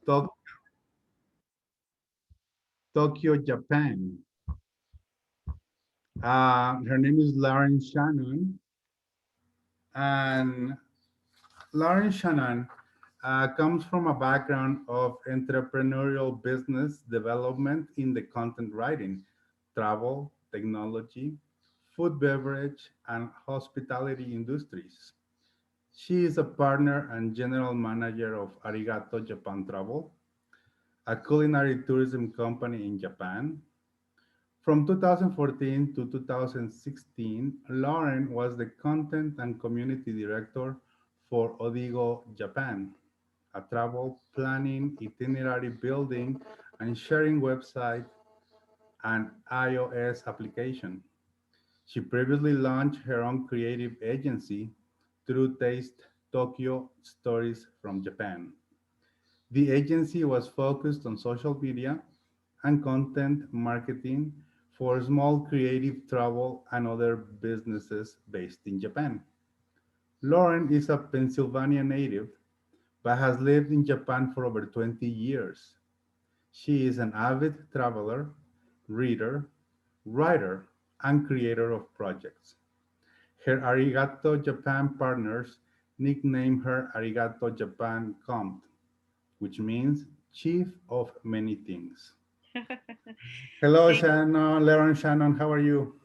Tok- Tokyo, Japan. Her name is Lauren Shannon, and Lauren Shannon comes from a background of entrepreneurial business development in the content writing, travel, technology, food, beverage, and hospitality industries. She is a partner and general manager of Arigato Japan Travel, a culinary tourism company in Japan. From 2014 to 2016, Lauren was the content and community director for Odigo Japan, a travel planning, itinerary building, and sharing website and iOS application. She previously launched her own creative agency, True Taste Tokyo Stories from Japan. The agency was focused on social media and content marketing for small creative travel and other businesses based in Japan. Lauren is a Pennsylvania native but has lived in Japan for over 20 years. She is an avid traveler, reader, writer, and creator of projects. Her Arigato Japan partners nickname her Arigato Japan Comte, which means chief of many things. Hello, Thank- Shannon, Lauren Shannon, how are you?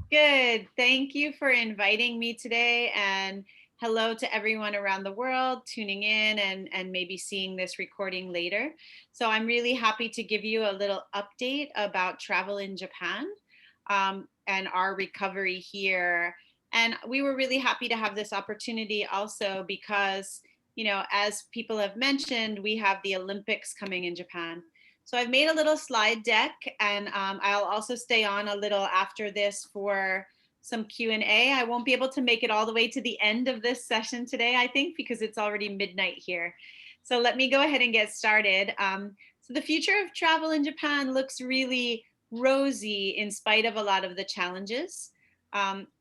Good. Thank you for inviting me today. And hello to everyone around the world tuning in and maybe seeing this recording later. So I'm really happy to give you a little update about travel in Japan and our recovery here. And we were really happy to have this opportunity also because, as people have mentioned, we have the Olympics coming in Japan. So I've made a little slide deck, and I'll also stay on a little after this for some Q&A. I won't be able to make it all the way to the end of this session today, I think, because it's already midnight here. So let me go ahead and get started. So the future of travel in Japan looks really rosy in spite of a lot of the challenges.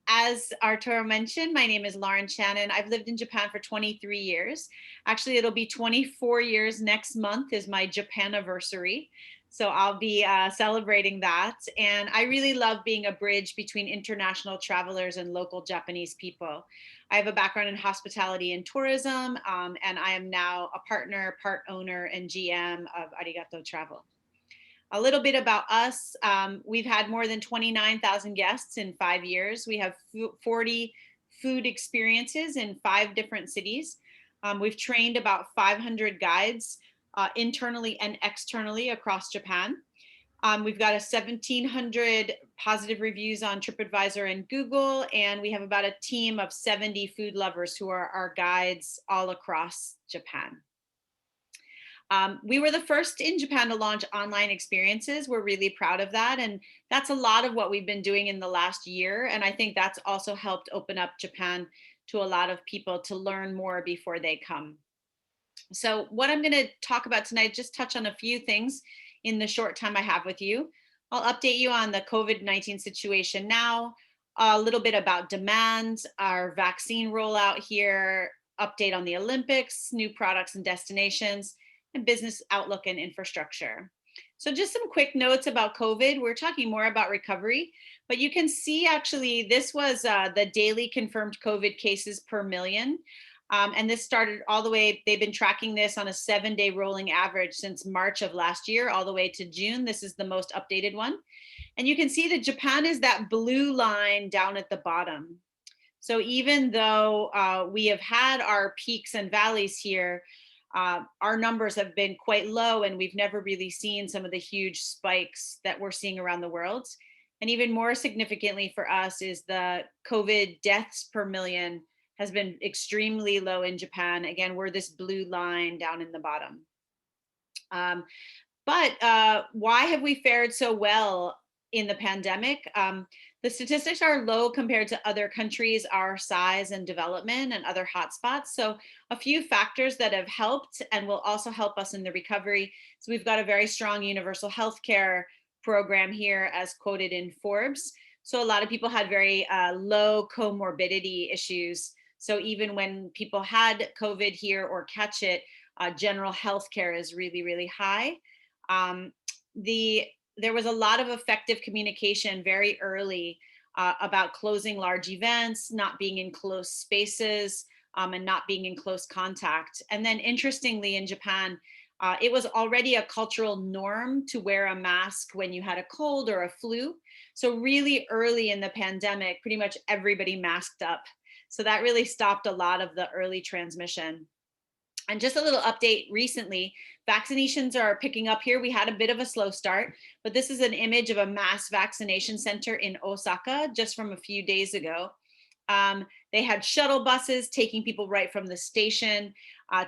As Arturo mentioned, my name is Lauren Shannon. I've lived in Japan for 23 years. Actually, it'll be 24 years next month is my Japan anniversary. So I'll be celebrating that. And I really love being a bridge between international travelers and local Japanese people. I have a background in hospitality and tourism, and I am now a partner, part owner, and GM of Arigato Travel. A little bit about us. We've had more than 29,000 guests in 5 years. We have 40 food experiences in 5 different cities. We've trained about 500 guides internally and externally across Japan. We've got 1,700 positive reviews on TripAdvisor and Google, and we have about a team of 70 food lovers who are our guides all across Japan. We were the first in Japan to launch online experiences. We're really proud of that. And that's a lot of what we've been doing in the last year. And I think that's also helped open up Japan to a lot of people to learn more before they come. So what I'm going to talk about tonight, just touch on a few things in the short time I have with you. I'll update you on the COVID-19 situation now, a little bit about demand, our vaccine rollout here, update on the Olympics, new products and destinations, and business outlook and infrastructure. So just some quick notes about COVID. We're talking more about recovery, but you can see actually this was the daily confirmed COVID cases per million. And this started all the way, they've been tracking this on a 7-day rolling average since March of last year, all the way to June. This is the most updated one. And you can see that Japan is that blue line down at the bottom. So even though we have had our peaks and valleys here, our numbers have been quite low, and we've never really seen some of the huge spikes that we're seeing around the world. And even more significantly for us is the COVID deaths per million has been extremely low in Japan. Again, we're this blue line down in the bottom. But why have we fared so well in the pandemic? The statistics are low compared to other countries our size and development and other hotspots. So a few factors that have helped and will also help us in the recovery. So we've got a very strong universal healthcare program here as quoted in Forbes. So a lot of people had very low comorbidity issues. So even when people had COVID here or catch it, General health care is really, really high. Um, there was a lot of effective communication very early about closing large events, not being in close spaces, and not being in close contact. And then interestingly, in Japan, it was already a cultural norm to wear a mask when you had a cold or a flu. So really early in the pandemic, pretty much everybody masked up. So that really stopped a lot of the early transmission. And just a little update recently, vaccinations are picking up here. We had a bit of a slow start, but this is an image of a mass vaccination center in Osaka just from a few days ago. They had shuttle buses taking people right from the station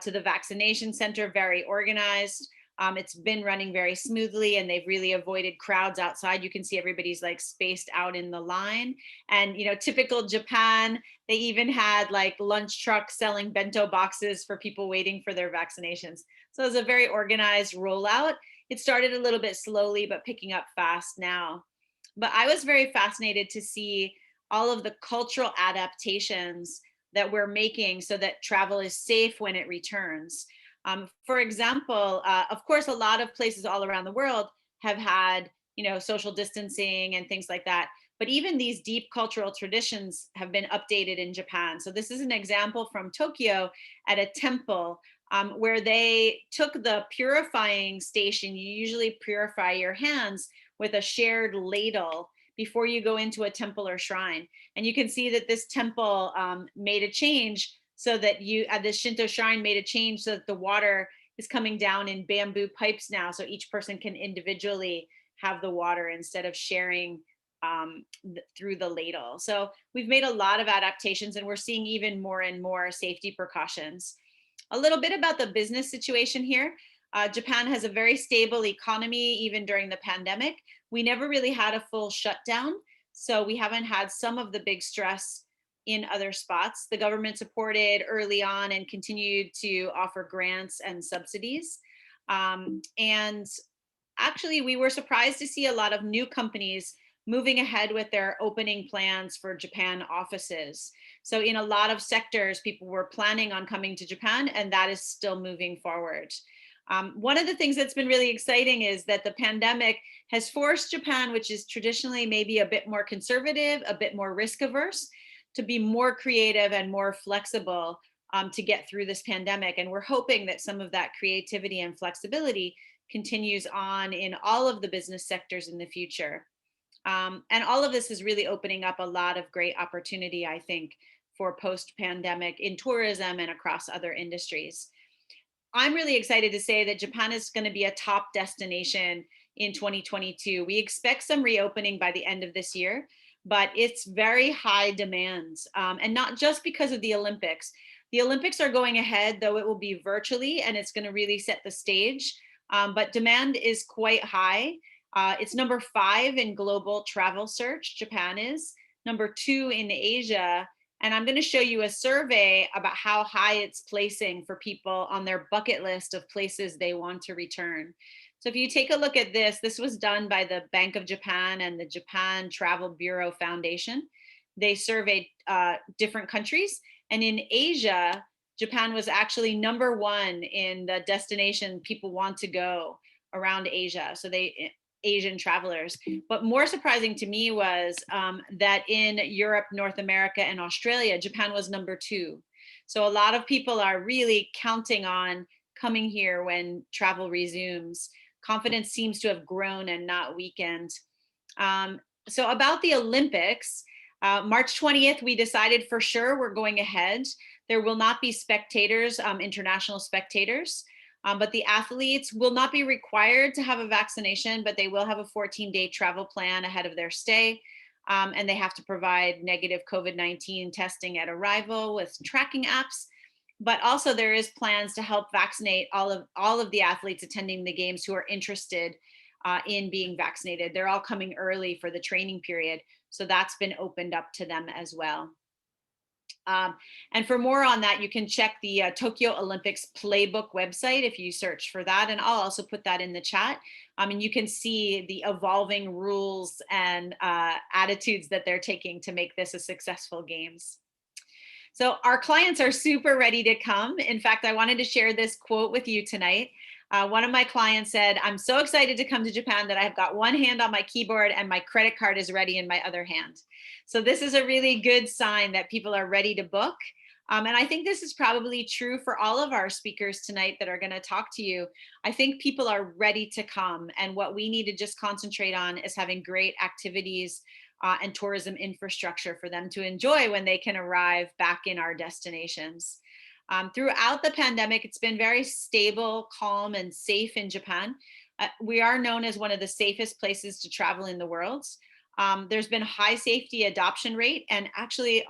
to the vaccination center, very organized. It's been running very smoothly, and they've really avoided crowds outside. You can see everybody's like spaced out in the line. And, you know, typical Japan, they even had like lunch trucks selling bento boxes for people waiting for their vaccinations. So it was a very organized rollout. It started a little bit slowly, but picking up fast now. But I was very fascinated to see all of the cultural adaptations that we're making so that travel is safe when it returns. For example, of course, a lot of places all around the world have had, you know, social distancing and things like that. But even these deep cultural traditions have been updated in Japan. So this is an example from Tokyo at a temple where they took the purifying station. You usually purify your hands with a shared ladle before you go into a temple or shrine. And you can see that this temple made a change so that you, at this Shinto shrine, made a change so that the water is coming down in bamboo pipes now. So each person can individually have the water instead of sharing through the ladle. So we've made a lot of adaptations, and we're seeing even more and more safety precautions. A little bit about the business situation here. Japan has a very stable economy, even during the pandemic. We never really had a full shutdown, so we haven't had some of the big stress in other spots. The government supported early on and continued to offer grants and subsidies. And actually, we were surprised to see a lot of new companies moving ahead with their opening plans for Japan offices. So in a lot of sectors, people were planning on coming to Japan, and that is still moving forward. One of the things that's been really exciting is that the pandemic has forced Japan, which is traditionally maybe a bit more conservative, a bit more risk averse, to be more creative and more flexible to get through this pandemic. And we're hoping that some of that creativity and flexibility continues on in all of the business sectors in the future. And all of this is really opening up a lot of great opportunity, I think, for post-pandemic in tourism and across other industries. I'm really excited to say that Japan is going to be a top destination in 2022. We expect some reopening by the end of this year, but it's very high demands, and not just because of the Olympics. The Olympics are going ahead, though it will be virtually, and it's going to really set the stage. But demand is quite high. It's number 5 in global travel search, Japan is. Number 2 in Asia. And I'm going to show you a survey about how high it's placing for people on their bucket list of places they want to return. So if you take a look at this, this was done by the Bank of Japan and the Japan Travel Bureau Foundation. They surveyed different countries. And in Asia, Japan was actually number 1 in the destination people want to go around Asia. So Asian travelers. But more surprising to me was that in Europe, North America, and Australia, Japan was number 2. So a lot of people are really counting on coming here when travel resumes. Confidence seems to have grown and not weakened. So about the Olympics, March 20th, we decided for sure we're going ahead. There will not be spectators, international spectators. But the athletes will not be required to have a vaccination, but they will have a 14-day travel plan ahead of their stay. And they have to provide negative COVID-19 testing at arrival with tracking apps. But also there is plans to help vaccinate all of the athletes attending the games who are interested in being vaccinated. They're all coming early for the training period. So that's been opened up to them as well. And for more on that, you can check the Tokyo Olympics Playbook website if you search for that. And I'll also put that in the chat. And you can see the evolving rules and attitudes that they're taking to make this a successful games. So our clients are super ready to come. In fact, I wanted to share this quote with you tonight. One of my clients said, "I'm so excited to come to Japan that I've got one hand on my keyboard and my credit card is ready in my other hand." So this is a really good sign that people are ready to book. And I think this is probably true for all of our speakers tonight that are going to talk to you. I think people are ready to come. And what we need to just concentrate on is having great activities and tourism infrastructure for them to enjoy when they can arrive back in our destinations. Throughout the pandemic, it's been very stable, calm, and safe in Japan. We are known as one of the safest places to travel in the world. There's been high safety adoption rate, and actually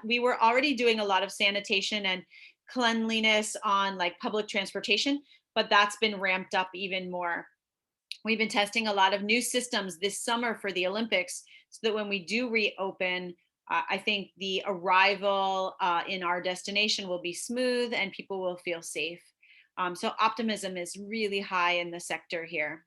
we were already doing a lot of sanitation and cleanliness on like public transportation, but that's been ramped up even more. We've been testing a lot of new systems this summer for the Olympics so that when we do reopen, I think the arrival in our destination will be smooth and people will feel safe. So optimism is really high in the sector here.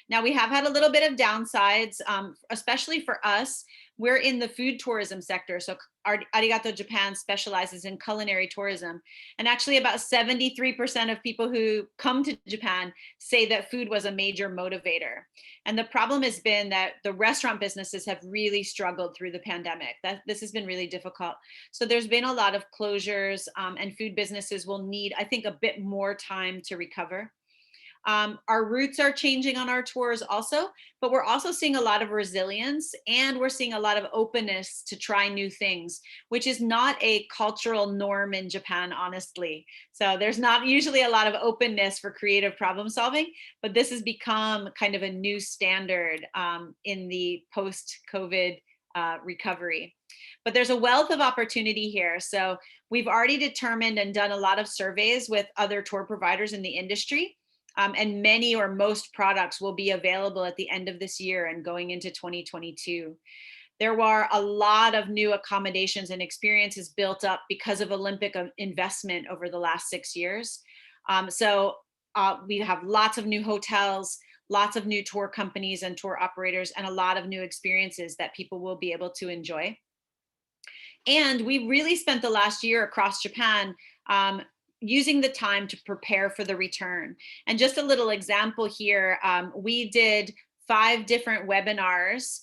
Now, we have had a little bit of downsides, especially for us. We're in the food tourism sector. So Arigato Japan specializes in culinary tourism. And actually about 73% of people who come to Japan say that food was a major motivator. And the problem has been that the restaurant businesses have really struggled through the pandemic. This has been really difficult. So there's been a lot of closures, and food businesses will need, I think, a bit more time to recover. Our routes are changing on our tours also, but we're also seeing a lot of resilience and we're seeing a lot of openness to try new things, which is not a cultural norm in Japan, honestly. So there's not usually a lot of openness for creative problem solving, but this has become kind of a new standard in the post-COVID recovery. But there's a wealth of opportunity here. So we've already determined and done a lot of surveys with other tour providers in the industry. And many or most products will be available at the end of this year and going into 2022. There were a lot of new accommodations and experiences built up because of Olympic investment over the last 6 years. So we have lots of new hotels, lots of new tour companies and tour operators, and a lot of new experiences that people will be able to enjoy. And we really spent the last year across Japan using the time to prepare for the return. And just a little example here, we did 5 different webinars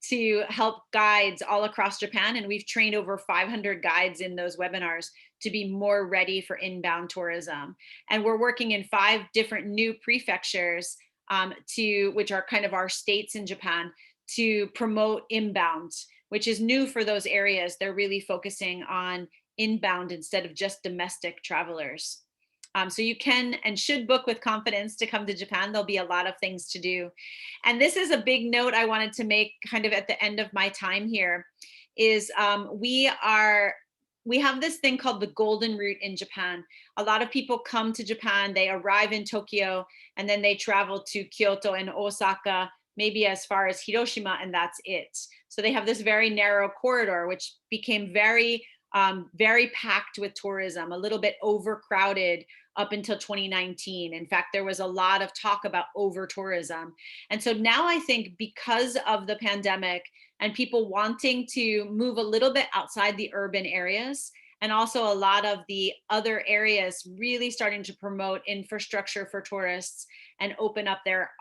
to help guides all across Japan. And we've trained over 500 guides in those webinars to be more ready for inbound tourism. And we're working in 5 different new prefectures which are kind of our states in Japan, to promote inbound, which is new for those areas. They're really focusing on inbound instead of just domestic travelers. So you can and should book with confidence to come to Japan. There'll be a lot of things to do. And this is a big note I wanted to make kind of at the end of my time here, is we have this thing called the golden route in Japan. A lot of people come to Japan, they arrive in Tokyo, and then they travel to Kyoto and Osaka, maybe as far as Hiroshima, and that's it. So they have this very narrow corridor, which became very packed with tourism, a little bit overcrowded up until 2019. In fact, there was a lot of talk about over tourism. And so now I think because of the pandemic and people wanting to move a little bit outside the urban areas, and also a lot of the other areas really starting to promote infrastructure for tourists and open up their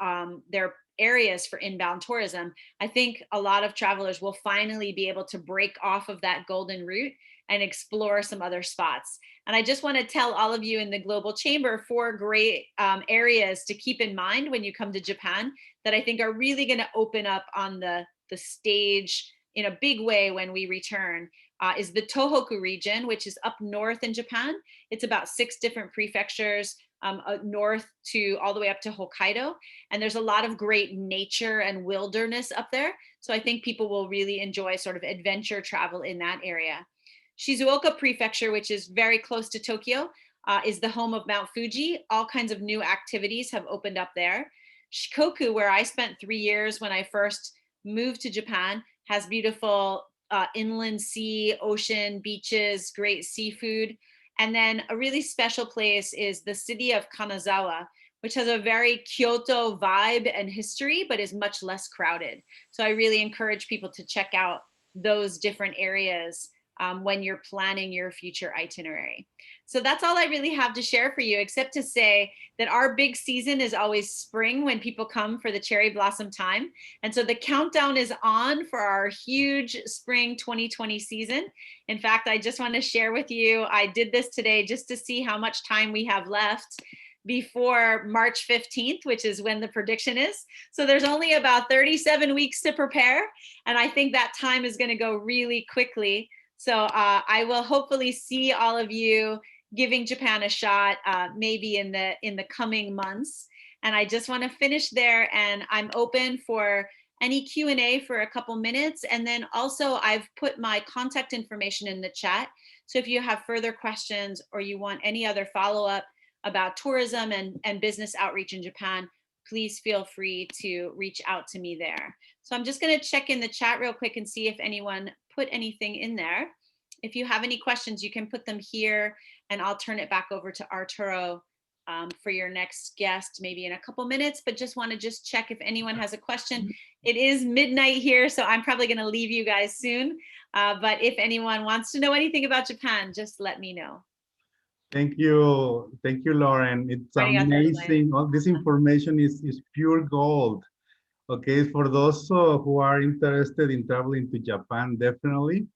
areas for inbound tourism, I think a lot of travelers will finally be able to break off of that golden route and explore some other spots. And I just want to tell all of you in the Global Chamber 4 great areas to keep in mind when you come to Japan that I think are really going to open up on the stage in a big way when we return. Is the Tohoku region, which is up north in Japan. It's about 6 different prefectures, north to all the way up to Hokkaido. And there's a lot of great nature and wilderness up there. So I think people will really enjoy sort of adventure travel in that area. Shizuoka Prefecture, which is very close to Tokyo, is the home of Mount Fuji. All kinds of new activities have opened up there. Shikoku, where I spent 3 years when I first moved to Japan, has beautiful inland sea, ocean, beaches, great seafood. And then a really special place is the city of Kanazawa, which has a very Kyoto vibe and history, but is much less crowded. So I really encourage people to check out those different areas when you're planning your future itinerary. So that's all I really have to share for you, except to say that our big season is always spring when people come for the cherry blossom time. And so the countdown is on for our huge spring 2020 season. In fact, I just want to share with you, I did this today just to see how much time we have left before March 15th, which is when the prediction is. So there's only about 37 weeks to prepare. And I think that time is going to go really quickly. So I will hopefully see all of you giving Japan a shot, maybe in the coming months. And I just want to finish there, and I'm open for any Q&A for a couple minutes. And then also I've put my contact information in the chat. So if you have further questions or you want any other follow-up about tourism and business outreach in Japan, please feel free to reach out to me there. So I'm just going to check in the chat real quick and see if anyone put anything in there. If you have any questions, you can put them here, and I'll turn it back over to Arturo for your next guest, maybe in a couple minutes, but just want to check if anyone has a question. It is midnight here, so I'm probably going to leave you guys soon. But if anyone wants to know anything about Japan, just let me know. Thank you, Lauren. It's amazing. All this information is pure gold. Okay, for those who are interested in traveling to Japan, definitely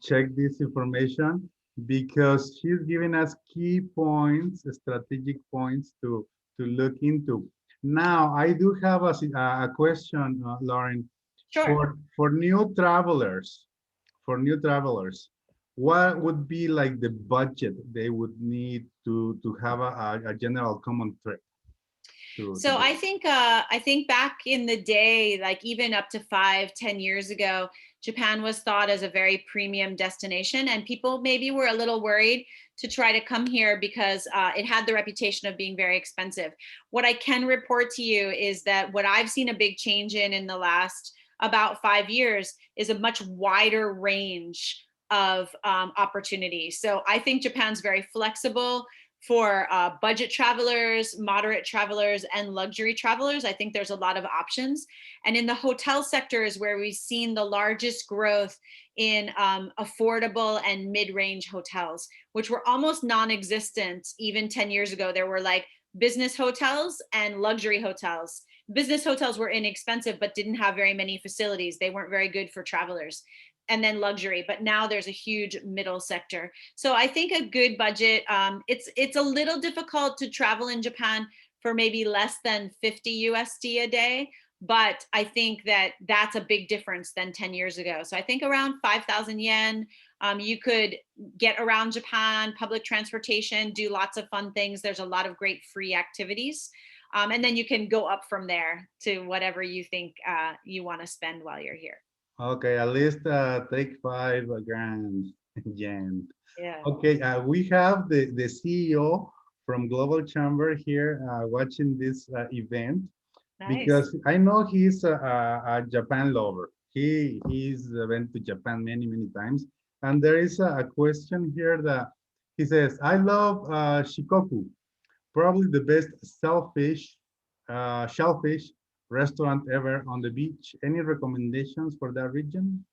check this information, because she's giving us key points, strategic points to look into. Now, I do have a question, Lauren. Sure. For new travelers, what would be like the budget they would need to have a general common trip? So I think back in the day, like even up to 5-10 years ago, Japan was thought as a very premium destination, and people maybe were a little worried to try to come here because it had the reputation of being very expensive. What I can report to you is that what I've seen a big change in the last about 5 years is a much wider range of opportunities. So I think Japan's very flexible for budget travelers, moderate travelers, and luxury travelers. I think there's a lot of options. And in the hotel sector is where we've seen the largest growth in affordable and mid-range hotels, which were almost non-existent even 10 years ago. There were like business hotels and luxury hotels. Business hotels were inexpensive, but didn't have very many facilities. They weren't very good for travelers. And then luxury, but now there's a huge middle sector. So I think a good budget, it's a little difficult to travel in Japan for maybe less than 50 USD a day, but I think that that's a big difference than 10 years ago. So I think around 5,000 yen, you could get around Japan, public transportation, do lots of fun things. There's a lot of great free activities. And then you can go up from there to whatever you think you want to spend while you're here. Okay, at least take 5 grand yen. Yeah. Okay, we have the CEO from Global Chamber here watching this event. Nice. Because I know he's a Japan lover. He's went to Japan many times, and there is a question here that he says, "I love Shikoku, probably the best shellfish restaurant ever on the beach. Any recommendations for that region?"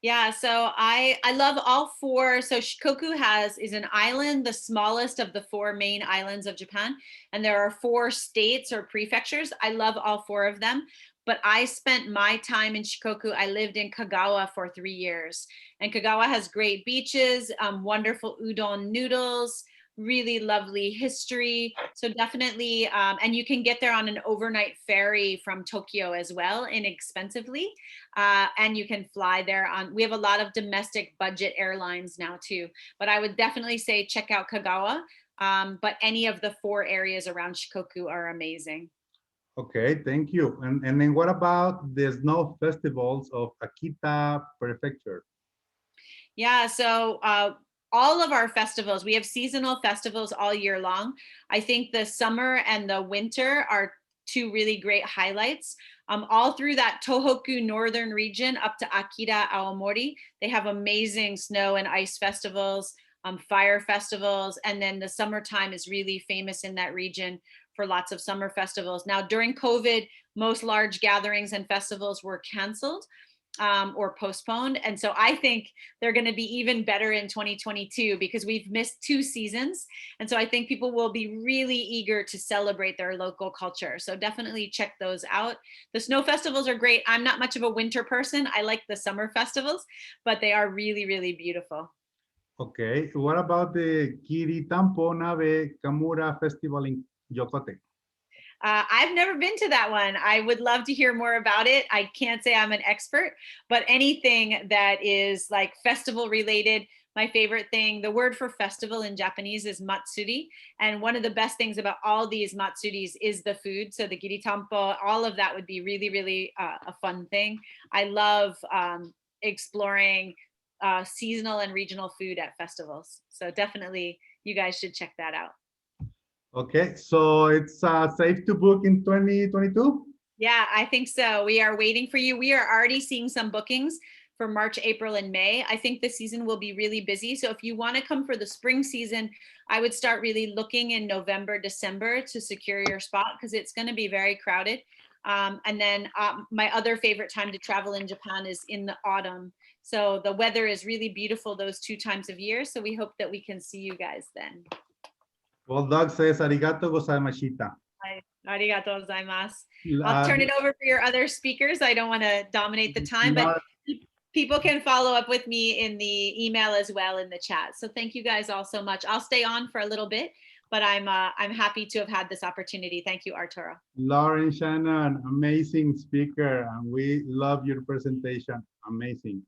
Yeah, so I love all four. So Shikoku is an island, the smallest of the four main islands of Japan, and there are 4 states or prefectures. I love all 4 of them, but I spent my time in Shikoku. I lived in Kagawa for 3 years, and Kagawa has great beaches, wonderful udon noodles, really lovely history. So definitely, and you can get there on an overnight ferry from Tokyo as well, inexpensively. And you can fly there we have a lot of domestic budget airlines now too, but I would definitely say check out Kagawa. But any of the 4 areas around Shikoku are amazing. Okay, thank you. And then what about the snow festivals of Akita Prefecture? Yeah, so all of our festivals, we have seasonal festivals all year long. I think the summer and the winter are 2 really great highlights. All through that Tohoku northern region up to Akita, Aomori, they have amazing snow and ice festivals, fire festivals, and then the summertime is really famous in that region for lots of summer festivals. Now, during COVID, most large gatherings and festivals were canceled. or postponed. And so I think they're going to be even better in 2022 because we've missed 2 seasons. And so I think people will be really eager to celebrate their local culture. So definitely check those out. The snow festivals are great. I'm not much of a winter person. I like the summer festivals, but they are really, really beautiful. Okay. What about the Kiritampo Nabe Kamura Festival in Yokote? I've never been to that one. I would love to hear more about it. I can't say I'm an expert, but anything that is like festival related, my favorite thing, the word for festival in Japanese is matsuri. And one of the best things about all these matsuris is the food. So the giritampo, all of that would be really, really a fun thing. I love exploring seasonal and regional food at festivals. So definitely you guys should check that out. Okay, so it's safe to book in 2022? Yeah, I think so. We are waiting for you. We are already seeing some bookings for March, April, and May. I think the season will be really busy. So if you want to come for the spring season, I would start really looking in November, December to secure your spot because it's going to be very crowded. And then my other favorite time to travel in Japan is in the autumn. So the weather is really beautiful those 2 times of year. So we hope that we can see you guys then. Well, Doug says arigato gozaimashita. Arigatou gozaimasu. I'll turn it over for your other speakers. I don't want to dominate the time, but people can follow up with me in the email as well in the chat. So thank you guys all so much. I'll stay on for a little bit, but I'm happy to have had this opportunity. Thank you, Arturo. Lauren Shannon, amazing speaker, and we love your presentation. Amazing.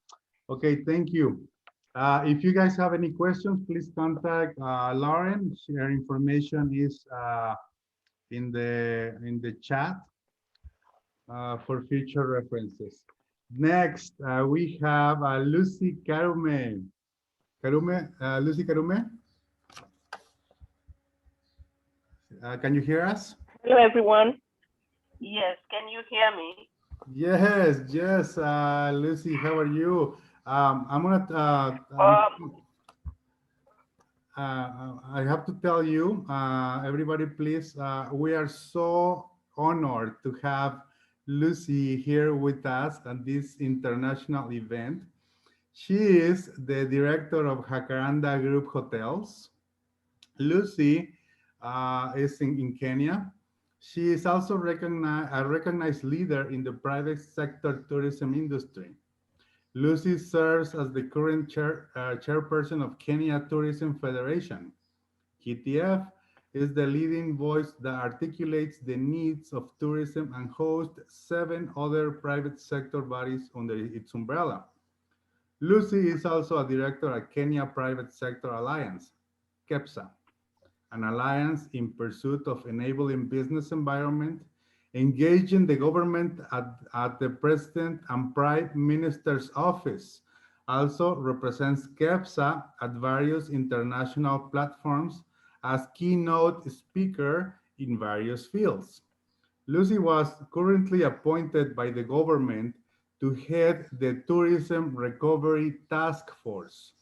Okay, thank you. If you guys have any questions, please contact Lauren. Her information is in the chat for future references. Next, we have Lucy Karume. Lucy Karume? Can you hear us? Hello, everyone. Yes, can you hear me? Yes, yes, Lucy, how are you? I'm gonna, I have to tell you, everybody, please, we are so honored to have Lucy here with us at this international event. She is the director of Jacaranda Group Hotels. Lucy is in Kenya. She is also a recognized leader in the private sector tourism industry. Lucy serves as the current chairperson of Kenya Tourism Federation. KTF is the leading voice that articulates the needs of tourism and hosts 7 other private sector bodies under its umbrella. Lucy is also a director at Kenya Private Sector Alliance, KEPSA, an alliance in pursuit of enabling business environment, engaging the government at the President and Prime Minister's office. Also represents KEPSA at various international platforms as keynote speaker in various fields. Lucy was currently appointed by the government to head the Tourism Recovery Task Force.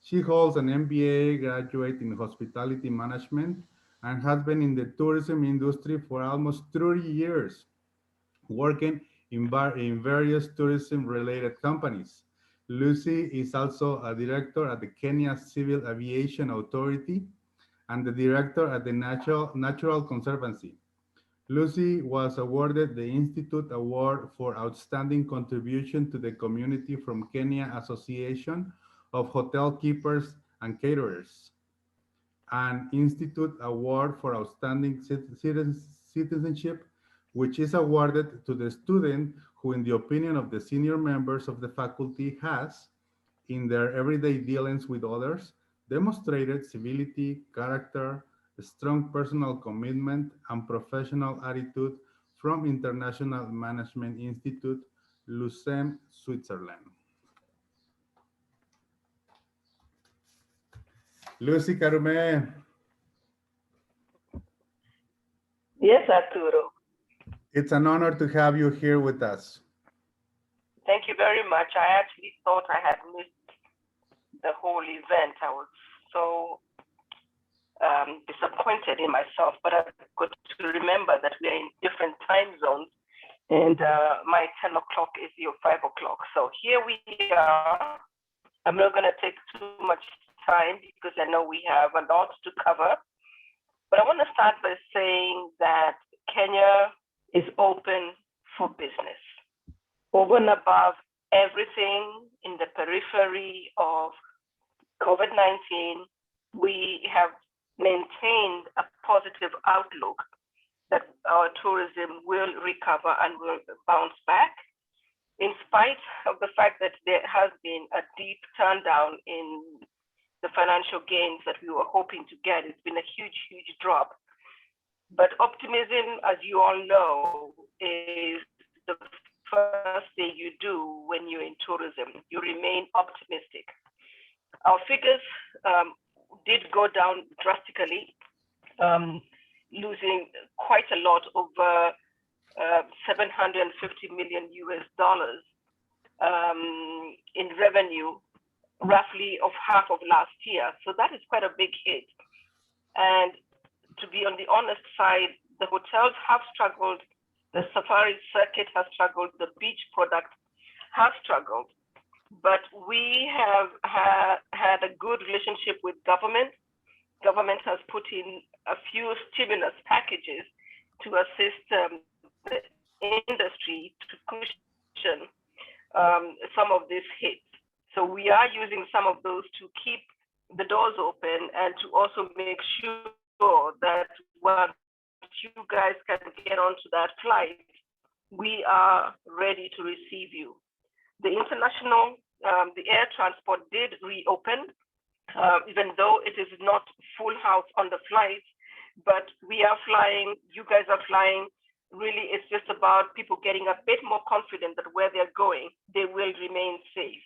She holds an MBA graduate in hospitality management and has been in the tourism industry for almost 30 years, working in various tourism-related companies. Lucy is also a director at the Kenya Civil Aviation Authority and the director at the Natural Conservancy. Lucy was awarded the Institute Award for Outstanding Contribution to the Community from Kenya Association of Hotel Keepers and Caterers, an Institute Award for Outstanding Citizenship, which is awarded to the student who, in the opinion of the senior members of the faculty, has, in their everyday dealings with others, demonstrated civility, character, a strong personal commitment, and professional attitude from International Management Institute, Lucerne, Switzerland. Lucy Karume. Yes, Arturo. It's an honor to have you here with us. Thank you very much. I actually thought I had missed the whole event. I was so disappointed in myself, but I've got to remember that we are in different time zones, and my 10 o'clock is your 5 o'clock. o'clock. So here we are. I'm not going to take too much time because I know we have a lot to cover. But I want to start by saying that Kenya is open for business. Over and above everything in the periphery of COVID-19, we have maintained a positive outlook that our tourism will recover and will bounce back, in spite of the fact that there has been a deep turndown in the financial gains that we were hoping to get. It's been a huge, huge drop. But optimism, as you all know, is the first thing you do when you're in tourism. You remain optimistic. Our figures did go down drastically, losing quite a lot, over 750 million US dollars in revenue, roughly of half of last year. So that is quite a big hit. And to be on the honest side, the hotels have struggled, the safari circuit has struggled, the beach product has struggled. But we have had a good relationship with government. Government has put in a few stimulus packages to assist the industry to cushion some of these hits. So we are using some of those to keep the doors open and to also make sure that once you guys can get onto that flight, we are ready to receive you. The international, the air transport did reopen, even though it is not full house on the flights, but we are flying, you guys are flying. Really, it's just about people getting a bit more confident that where they're going, they will remain safe.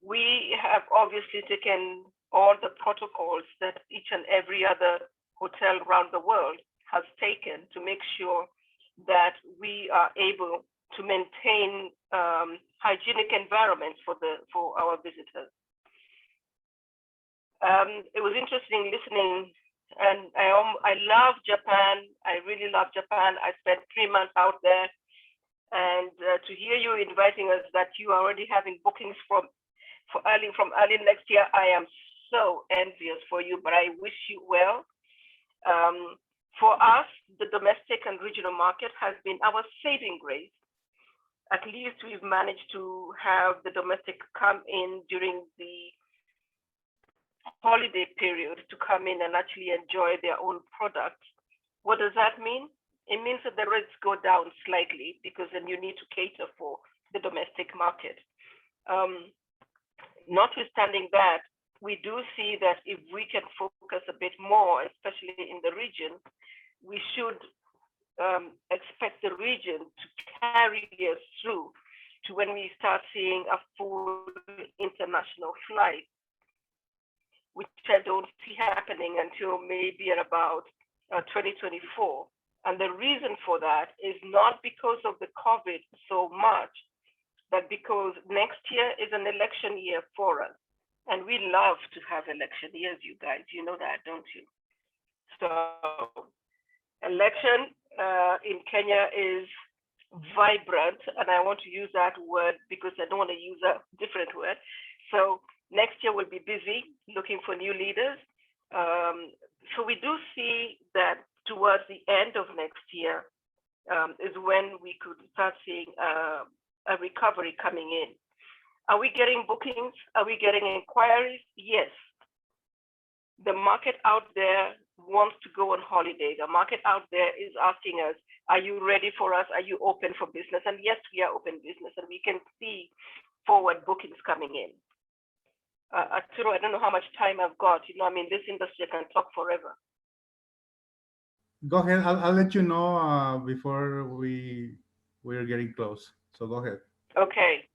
We have obviously taken all the protocols that each and every other hotel around the world has taken to make sure that we are able to maintain hygienic environments for our visitors. It was interesting listening, and I love Japan. I really love Japan. I spent 3 months out there, and to hear you inviting us that you are already having bookings from early next year, I am so envious for you, but I wish you well. For us, the domestic and regional market has been our saving grace. At least we've managed to have the domestic come in during the holiday period to come in and actually enjoy their own products. What does that mean? It means that the rates go down slightly because then you need to cater for the domestic market. Notwithstanding that, we do see that if we can focus a bit more, especially in the region, we should expect the region to carry us through to when we start seeing a full international flight, which I don't see happening until maybe at about 2024. And the reason for that is not because of the COVID so much, but because next year is an election year for us. And we love to have election years, you guys. You know that, don't you? So election in Kenya is vibrant, and I want to use that word because I don't want to use a different word. So next year we'll be busy looking for new leaders. So we do see that towards the end of next year is when we could start seeing a recovery coming in. Are we getting bookings? Are we getting inquiries? Yes. The market out there wants to go on holiday. The market out there is asking us, are you ready for us? Are you open for business? And yes, we are open business, and we can see forward bookings coming in. Arturo, I don't know how much time I've got. This industry can talk forever. Go ahead. I'll let you know before we're getting close. So go ahead. Okay.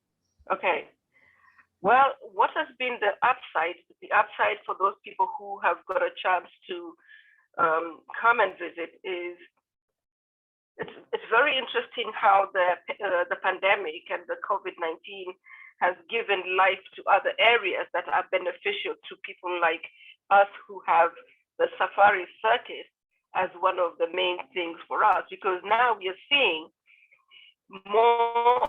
Well, what has been the upside? The upside for those people who have got a chance to come and visit is it's very interesting how the pandemic and the COVID-19 has given life to other areas that are beneficial to people like us who have the safari circuit as one of the main things for us, because now we are seeing more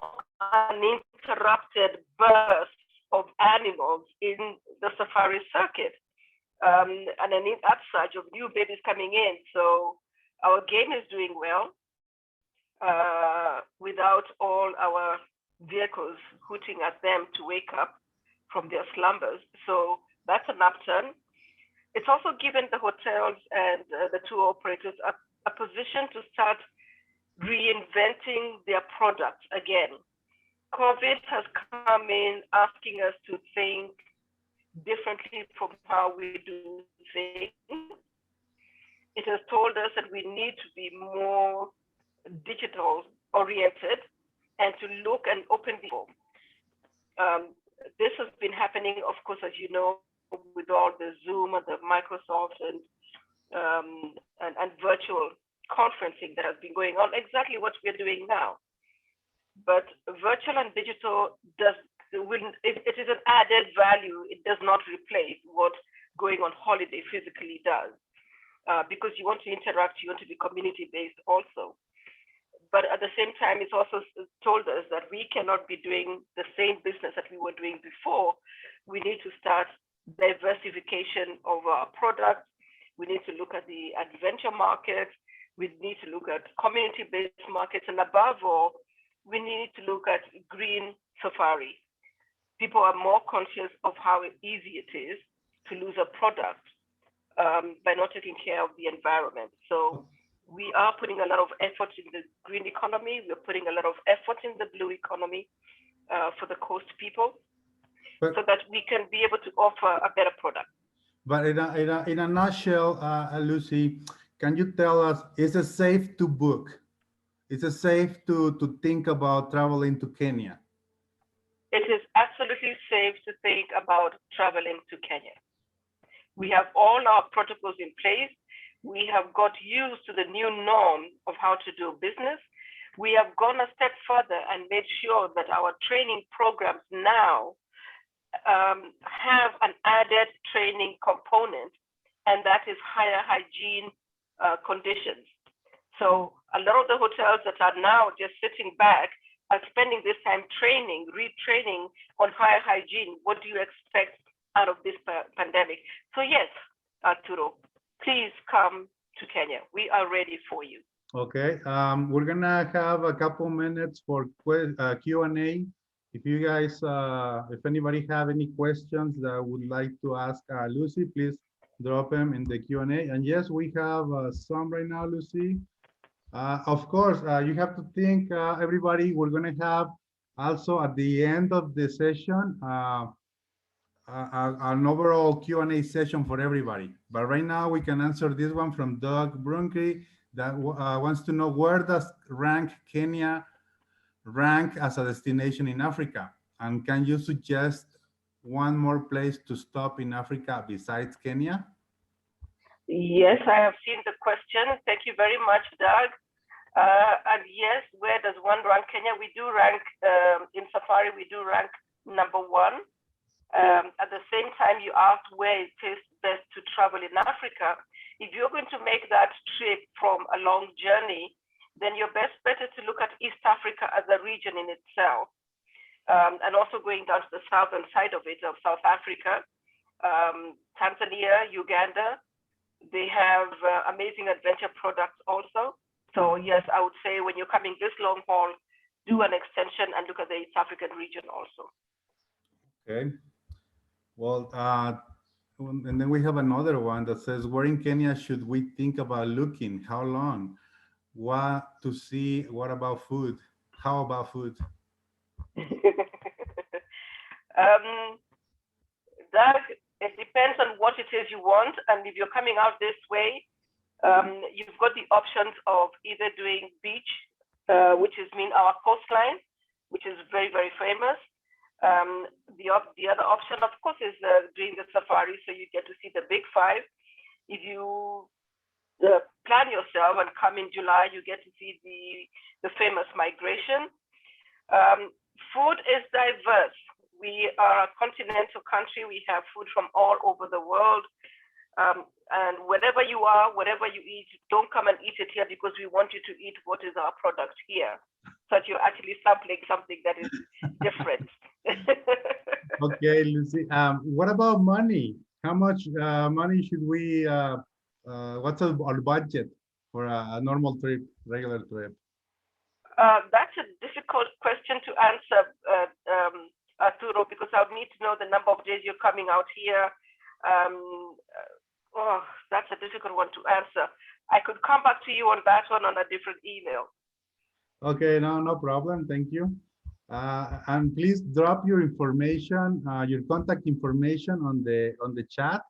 uninterrupted bursts of animals in the safari circuit, and an upsurge of new babies coming in. So our game is doing well without all our vehicles hooting at them to wake up from their slumbers. So that's an upturn. It's also given the hotels and the tour operators a position to start reinventing their products again. COVID has come in asking us to think differently from how we do things. It has told us that we need to be more digital oriented and to look and open the this has been happening, of course, as you know, with all the Zoom and the Microsoft and virtual conferencing that has been going on, exactly what we're doing now. But virtual and digital it is an added value. It does not replace what going on holiday physically does, because you want to interact, you want to be community-based also. But at the same time, it's also told us that we cannot be doing the same business that we were doing before. We need to start diversification of our products. We need to look at the adventure market. We need to look at community-based markets. And above all, we need to look at green safari. People are more conscious of how easy it is to lose a product by not taking care of the environment. So we are putting a lot of effort in the green economy. We're putting a lot of effort in the blue economy for the coast people, so that we can be able to offer a better product. But in a nutshell, Lucy, can you tell us, is it safe to book? Is it safe to think about traveling to Kenya? It is absolutely safe to think about traveling to Kenya. We have all our protocols in place. We have got used to the new norm of how to do business. We have gone a step further and made sure that our training programs now have an added training component, and that is higher hygiene conditions. So a lot of the hotels that are now just sitting back are spending this time training, retraining on higher hygiene. What do you expect out of this pandemic? So yes, Arturo, please come to Kenya. We are ready for you. Okay, we're gonna have a couple minutes for Q&A. If you guys, if anybody have any questions that would like to ask Lucy, please drop them in the Q&A. And yes, we have some right now, Lucy. Of course, you have to think, everybody, we're gonna have also at the end of the session, an overall Q&A session for everybody. But right now we can answer this one from Doug Brunke that wants to know, where does Kenya rank as a destination in Africa? And can you suggest one more place to stop in Africa besides Kenya? Yes, I have seen the question. Thank you very much, Doug. And yes, where does one rank Kenya? We do rank, in Safari, we do rank #1. At the same time, you asked where it is best to travel in Africa. If you're going to make that trip from a long journey, then your best bet is to look at East Africa as a region in itself, and also going down to the southern side of it, of South Africa, Tanzania, Uganda. They have amazing adventure products also. So yes, I would say when you're coming this long haul, do an extension and look at the East African region also. Okay. Well, and then we have another one that says, where in Kenya should we think about looking? How long? What to see? What about food? How about food? That, it depends on what it is you want. And if you're coming out this way, you've got the options of either doing beach, which is our coastline, which is very, very famous. The other option, of course, is doing the safari, so you get to see the big five. If you plan yourself and come in July, you get to see the famous migration. Food is diverse. We are a continental country. We have food from all over the world. And wherever you are, whatever you eat, don't come and eat it here, because we want you to eat what is our product here. so that you're actually sampling something that is different. Okay, Lucy. What about money? How much money should we? What's our budget for a normal trip, regular trip? That's a difficult question to answer, Arturo, because I would need to know the number of days you're coming out here. That's a difficult one to answer. I could come back to you on that one on a different email. Okay, no problem. Thank you. And please drop your information, your contact information on the chat,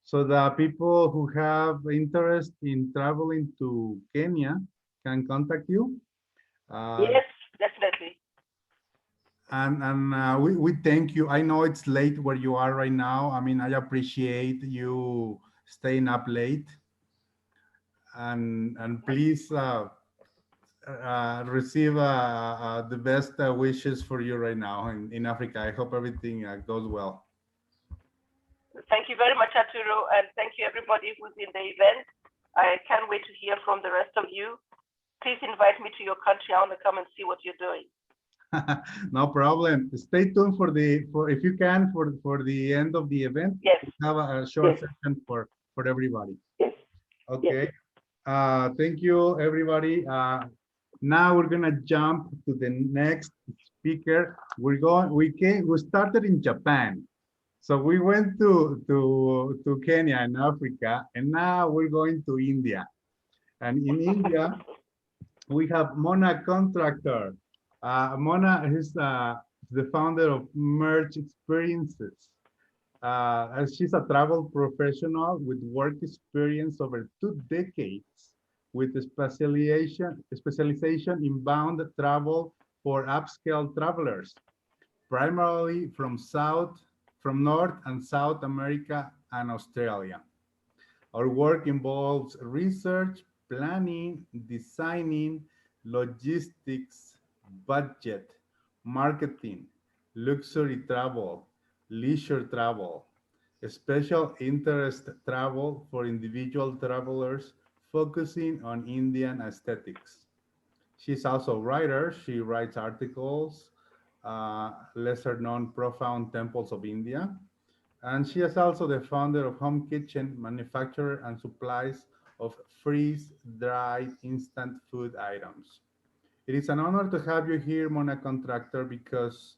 so that people who have interest in traveling to Kenya can contact you. Yes, definitely. And we thank you. I know it's late where you are right now. I mean, I appreciate you staying up late. And please receive the best wishes for you right now in Africa. I hope everything goes well. Thank you very much, Arturo, and thank you everybody who's in the event. I can't wait to hear from the rest of you. Please invite me to your country. I want to come and see what you're doing. No problem. Stay tuned for if you can for the end of the event. Yes. Have a short session for everybody. Yes. Okay. Yes. Thank you, everybody. Now we're gonna jump to the next speaker. We started in Japan. So we went to Kenya and Africa, and now we're going to India. And in India, we have Mona Contractor. Mona is the founder of Merge Experiences. She's a travel professional with work experience over 2 decades, with a specialization in bound travel for upscale travelers, primarily from North and South America and Australia. Our work involves research, planning, designing, logistics, budget, marketing, luxury travel, leisure travel, special interest travel for individual travelers focusing on Indian aesthetics. She's also a writer. She writes articles, lesser known profound temples of India. And she is also the founder of Home Kitchen, manufacturer and supplies of freeze-dried instant food items. It is an honor to have you here, Mona Contractor, because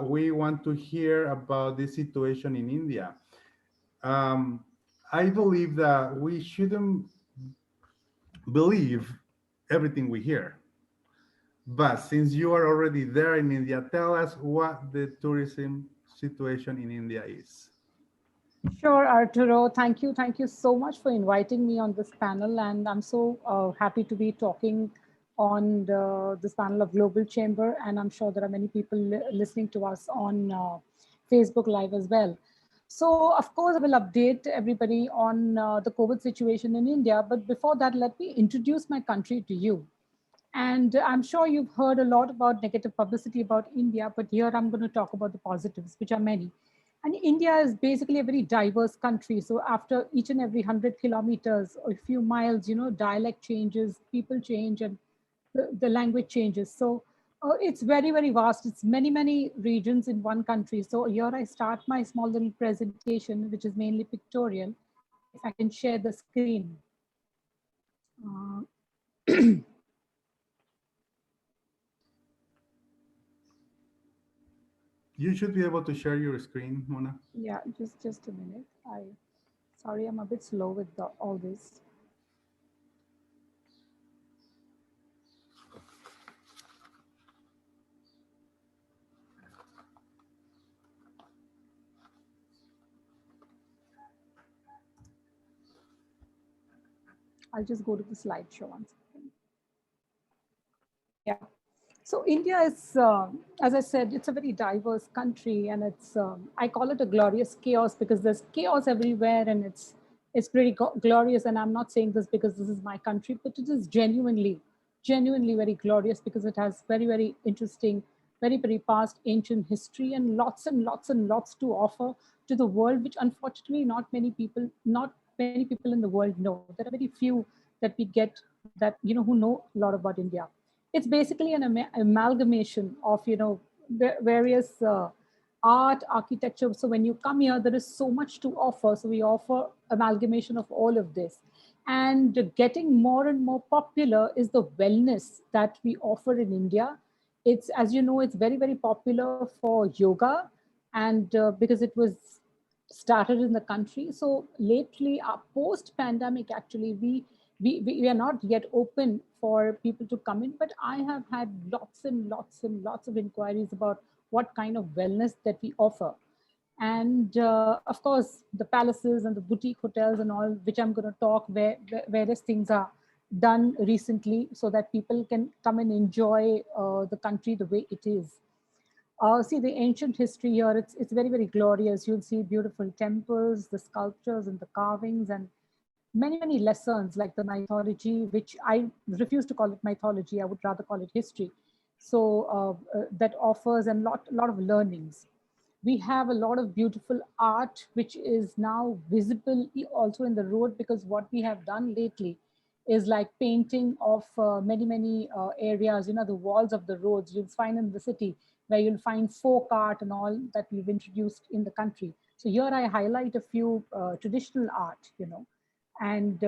we want to hear about this situation in India. I believe that we shouldn't believe everything we hear. But since you are already there in India, tell us what the tourism situation in India is. Sure, Arturo. Thank you. Thank you so much for inviting me on this panel. And I'm so happy to be talking on this panel of Global Chamber. And I'm sure there are many people listening to us on Facebook Live as well. So, of course, I will update everybody on the COVID situation in India. But before that, let me introduce my country to you. And I'm sure you've heard a lot about negative publicity about India, but here I'm going to talk about the positives, which are many. And India is basically a very diverse country. So after each and every 100 kilometers or a few miles, dialect changes, people change, and the language changes. So it's very, very vast. It's many, many regions in one country. So here I start my small little presentation, which is mainly pictorial. If I can share the screen. You should be able to share your screen, Mona. Yeah, just a minute. Sorry, I'm a bit slow with all this. I'll just go to the slideshow once again. Yeah. So India is, as I said, it's a very diverse country, and it's I call it a glorious chaos because there's chaos everywhere, and it's pretty glorious. And I'm not saying this because this is my country, but it is genuinely very glorious because it has very, very interesting, very, very past ancient history and lots to offer to the world, which unfortunately not many people in the world know. There are very few that we get that who know a lot about India. It's basically an amalgamation of, various art, architecture. So when you come here, there is so much to offer. So we offer amalgamation of all of this. And getting more and more popular is the wellness that we offer in India. It's, as you know, it's very, very popular for yoga, and because it was started in the country. So lately, post pandemic, actually, we are not yet open for people to come in, but I have had lots and lots and lots of inquiries about what kind of wellness that we offer. And of course, the palaces and the boutique hotels and all, which I'm going to talk, where various things are done recently so that people can come and enjoy the country the way it is. See the ancient history here, it's very, very glorious. You'll see beautiful temples, the sculptures and the carvings, and many, many lessons like the mythology, which I refuse to call it mythology, I would rather call it history. So that offers a lot of learnings. We have a lot of beautiful art, which is now visible also in the road, because what we have done lately is like painting of many areas, the walls of the roads you'll find in the city, where you'll find folk art and all that we've introduced in the country. So here I highlight a few traditional art, and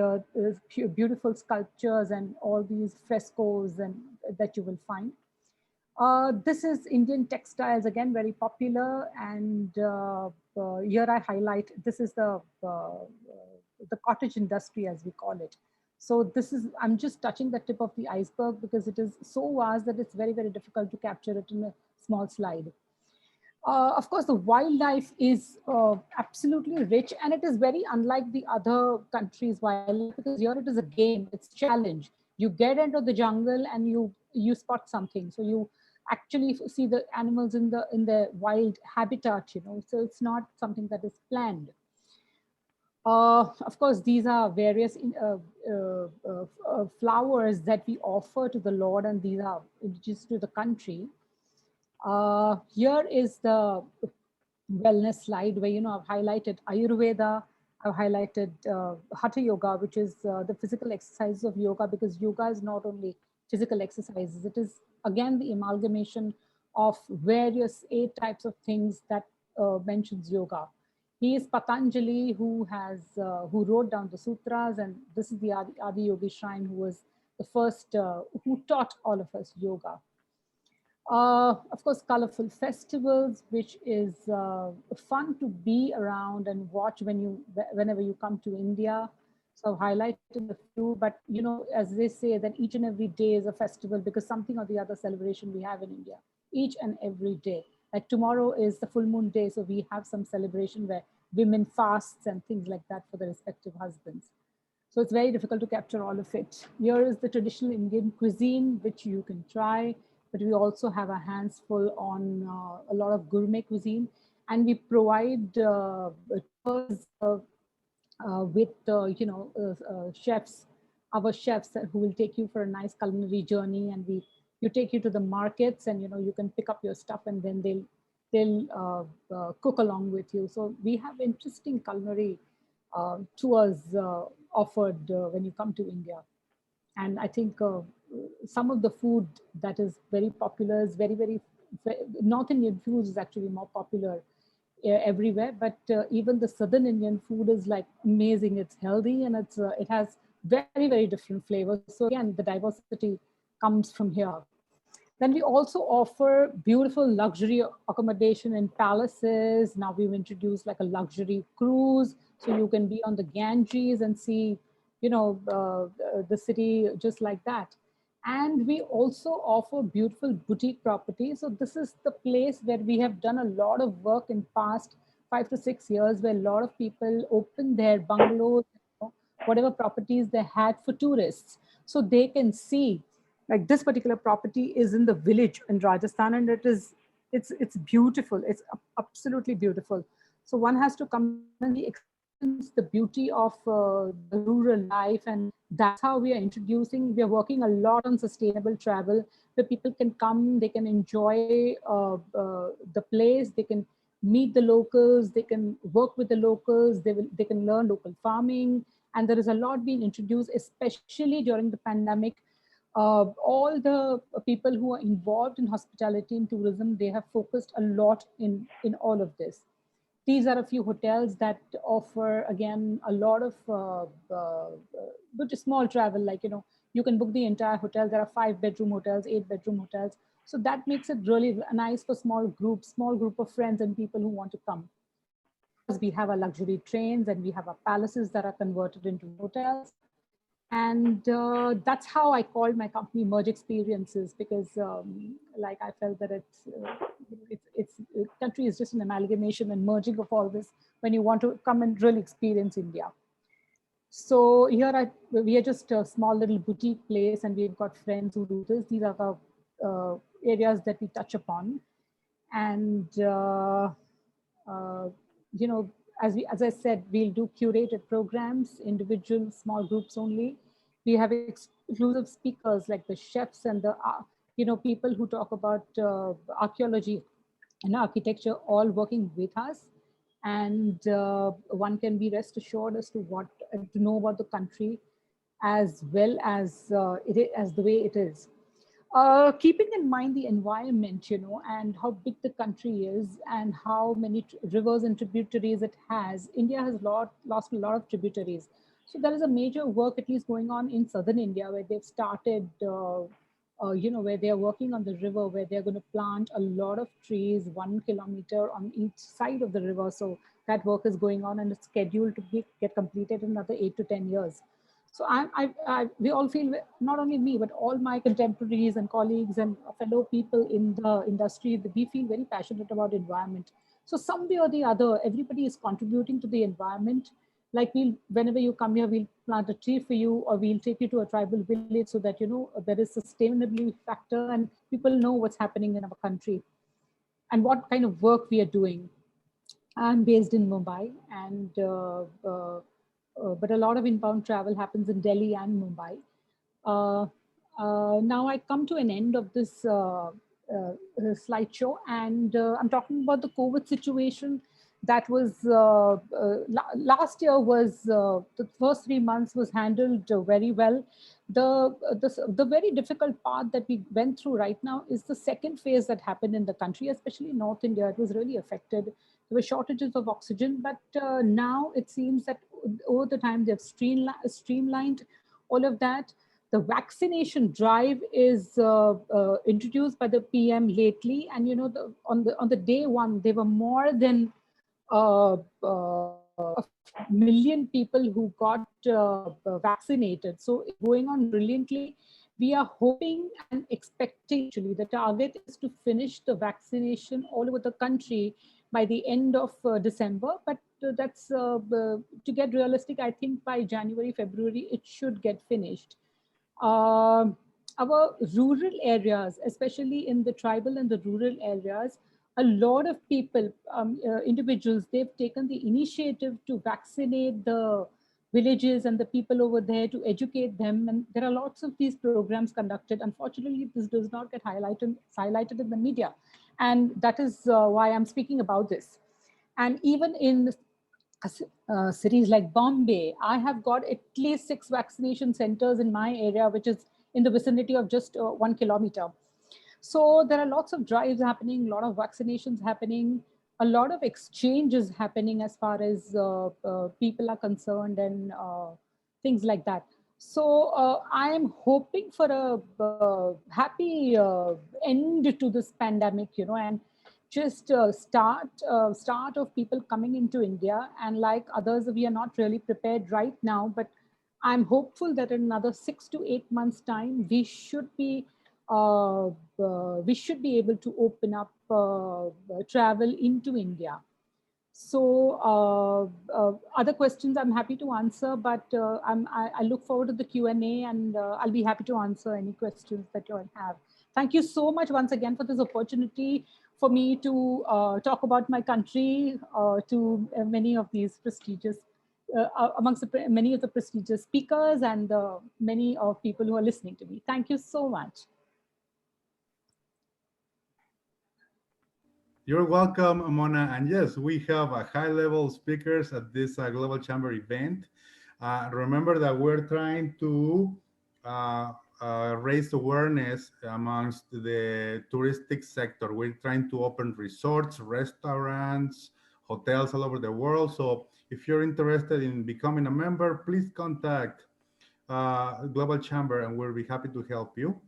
beautiful sculptures and all these frescoes and that you will find. This is Indian textiles, again, very popular. And here I highlight, this is the cottage industry, as we call it. So this is, I'm just touching the tip of the iceberg because it is so vast that it's very, very difficult to capture it in a small slide. Of course, the wildlife is absolutely rich, and it is very unlike the other countries' wildlife, because here it is a game, it's challenge. You get into the jungle and you spot something. So you actually see the animals in the wild habitat, so it's not something that is planned. Of course, these are various flowers that we offer to the Lord, and these are indigenous to the country. Here is the wellness slide where, I've highlighted Ayurveda, I've highlighted Hatha Yoga, which is the physical exercises of yoga, because yoga is not only physical exercises, it is again the amalgamation of various 8 types of things that mentions yoga. He is Patanjali, who wrote down the sutras, and this is the Adi Yogi Shrine, who was the first, who taught all of us yoga. Of course, colorful festivals, which is fun to be around and watch whenever you come to India. So I've highlighted a few, but as they say, that each and every day is a festival, because something or the other celebration we have in India, each and every day. Like tomorrow is the full moon day, so we have some celebration where women fasts and things like that for their respective husbands. So it's very difficult to capture all of it. Here is the traditional Indian cuisine, which you can try, but we also have our hands full on a lot of gourmet cuisine, and we provide tours with chefs, our chefs who will take you for a nice culinary journey, and you take you to the markets, and you can pick up your stuff, and then they'll cook along with you. So we have interesting culinary tours offered when you come to India. And I think some of the food that is very popular is very North Indian food is actually more popular everywhere, but even the Southern Indian food is like amazing. It's healthy, and it has very different flavors. So again, the diversity comes from here. Then we also offer beautiful luxury accommodation in palaces. Now we've introduced like a luxury cruise, so you can be on the Ganges and see, the city just like that. And we also offer beautiful boutique properties. So this is the place where we have done a lot of work in past 5 to 6 years, where a lot of people open their bungalows, whatever properties they had for tourists, so they can see. Like this particular property is in the village in Rajasthan, and it's beautiful. It's absolutely beautiful. So one has to come and experience the beauty of the rural life, and that's how we are introducing. We are working a lot on sustainable travel, where people can come, they can enjoy the place, they can meet the locals, they can work with the locals, they can learn local farming, and there is a lot being introduced, especially during the pandemic. All the people who are involved in hospitality and tourism, they have focused a lot in all of this. These are a few hotels that offer, again, a lot of but small travel, like, you can book the entire hotel. There are 5-bedroom hotels, 8-bedroom hotels. So that makes it really nice for small group of friends and people who want to come. Of course, we have our luxury trains and we have our palaces that are converted into hotels. And that's how I called my company Merge Experiences, because like I felt that country is just an amalgamation and merging of all this when you want to come and really experience India. So we are just a small little boutique place, and we've got friends who do this. These are the areas that we touch upon. And uh, you know, as I said, we'll do curated programs, individual, small groups only. We have exclusive speakers like the chefs and the people who talk about archaeology and architecture, all working with us. And one can be rest assured as to what to know about the country, as well as as the way it is. Keeping in mind the environment, and how big the country is, and how many rivers and tributaries it has. India has lost a lot of tributaries. So there is a major work at least going on in southern India, where they've started, where they're working on the river, where they're going to plant a lot of trees, 1 kilometer on each side of the river. So that work is going on, and it's scheduled to get completed in another 8 to 10 years. So we all feel, not only me, but all my contemporaries and colleagues and fellow people in the industry, that we feel very passionate about environment. So some way or the other, everybody is contributing to the environment. Like, whenever you come here, we'll plant a tree for you, or we'll take you to a tribal village, so that, there is sustainability factor and people know what's happening in our country and what kind of work we are doing. I'm based in Mumbai, and but a lot of inbound travel happens in Delhi and Mumbai. Uh, now I come to an end of this slideshow, and I'm talking about the COVID situation. That was last year was the first 3 months was handled very well. The very difficult part that we went through right now is the second phase that happened in the country, especially in North India. It was really affected. There were shortages of oxygen, but now it seems that over the time they've streamlined all of that. The vaccination drive is introduced by the PM lately, and on the day one there were more than a million people who got vaccinated. So it's going on brilliantly. We are hoping and expecting, actually, the target is to finish the vaccination all over the country by the end of December. But that's to get realistic, I think by January, February, it should get finished. Our rural areas, especially in the tribal and the rural areas, a lot of people, individuals, they've taken the initiative to vaccinate the villages and the people over there, to educate them. And there are lots of these programs conducted. Unfortunately, this does not get highlighted in the media. And that is why I'm speaking about this. And even in cities like Bombay, I have got at least 6 vaccination centers in my area, which is in the vicinity of just 1 kilometer. So there are lots of drives happening, a lot of vaccinations happening, a lot of exchanges happening as far as people are concerned, and things like that. So I am hoping for a happy end to this pandemic, and just start of people coming into India. And like others, we are not really prepared right now, but I'm hopeful that in another 6 to 8 months' time, we should be able to open up travel into India. So other questions I'm happy to answer, but I look forward to the Q&A, and I'll be happy to answer any questions that you all have. Thank you so much once again for this opportunity for me to talk about my country to many of these prestigious, amongst many of the prestigious speakers and many of people who are listening to me. Thank you so much. You're welcome, Mona. And yes, we have high-level speakers at this Global Chamber event. Remember that we're trying to raise awareness amongst the touristic sector. We're trying to open resorts, restaurants, hotels all over the world. So if you're interested in becoming a member, please contact Global Chamber and we'll be happy to help you.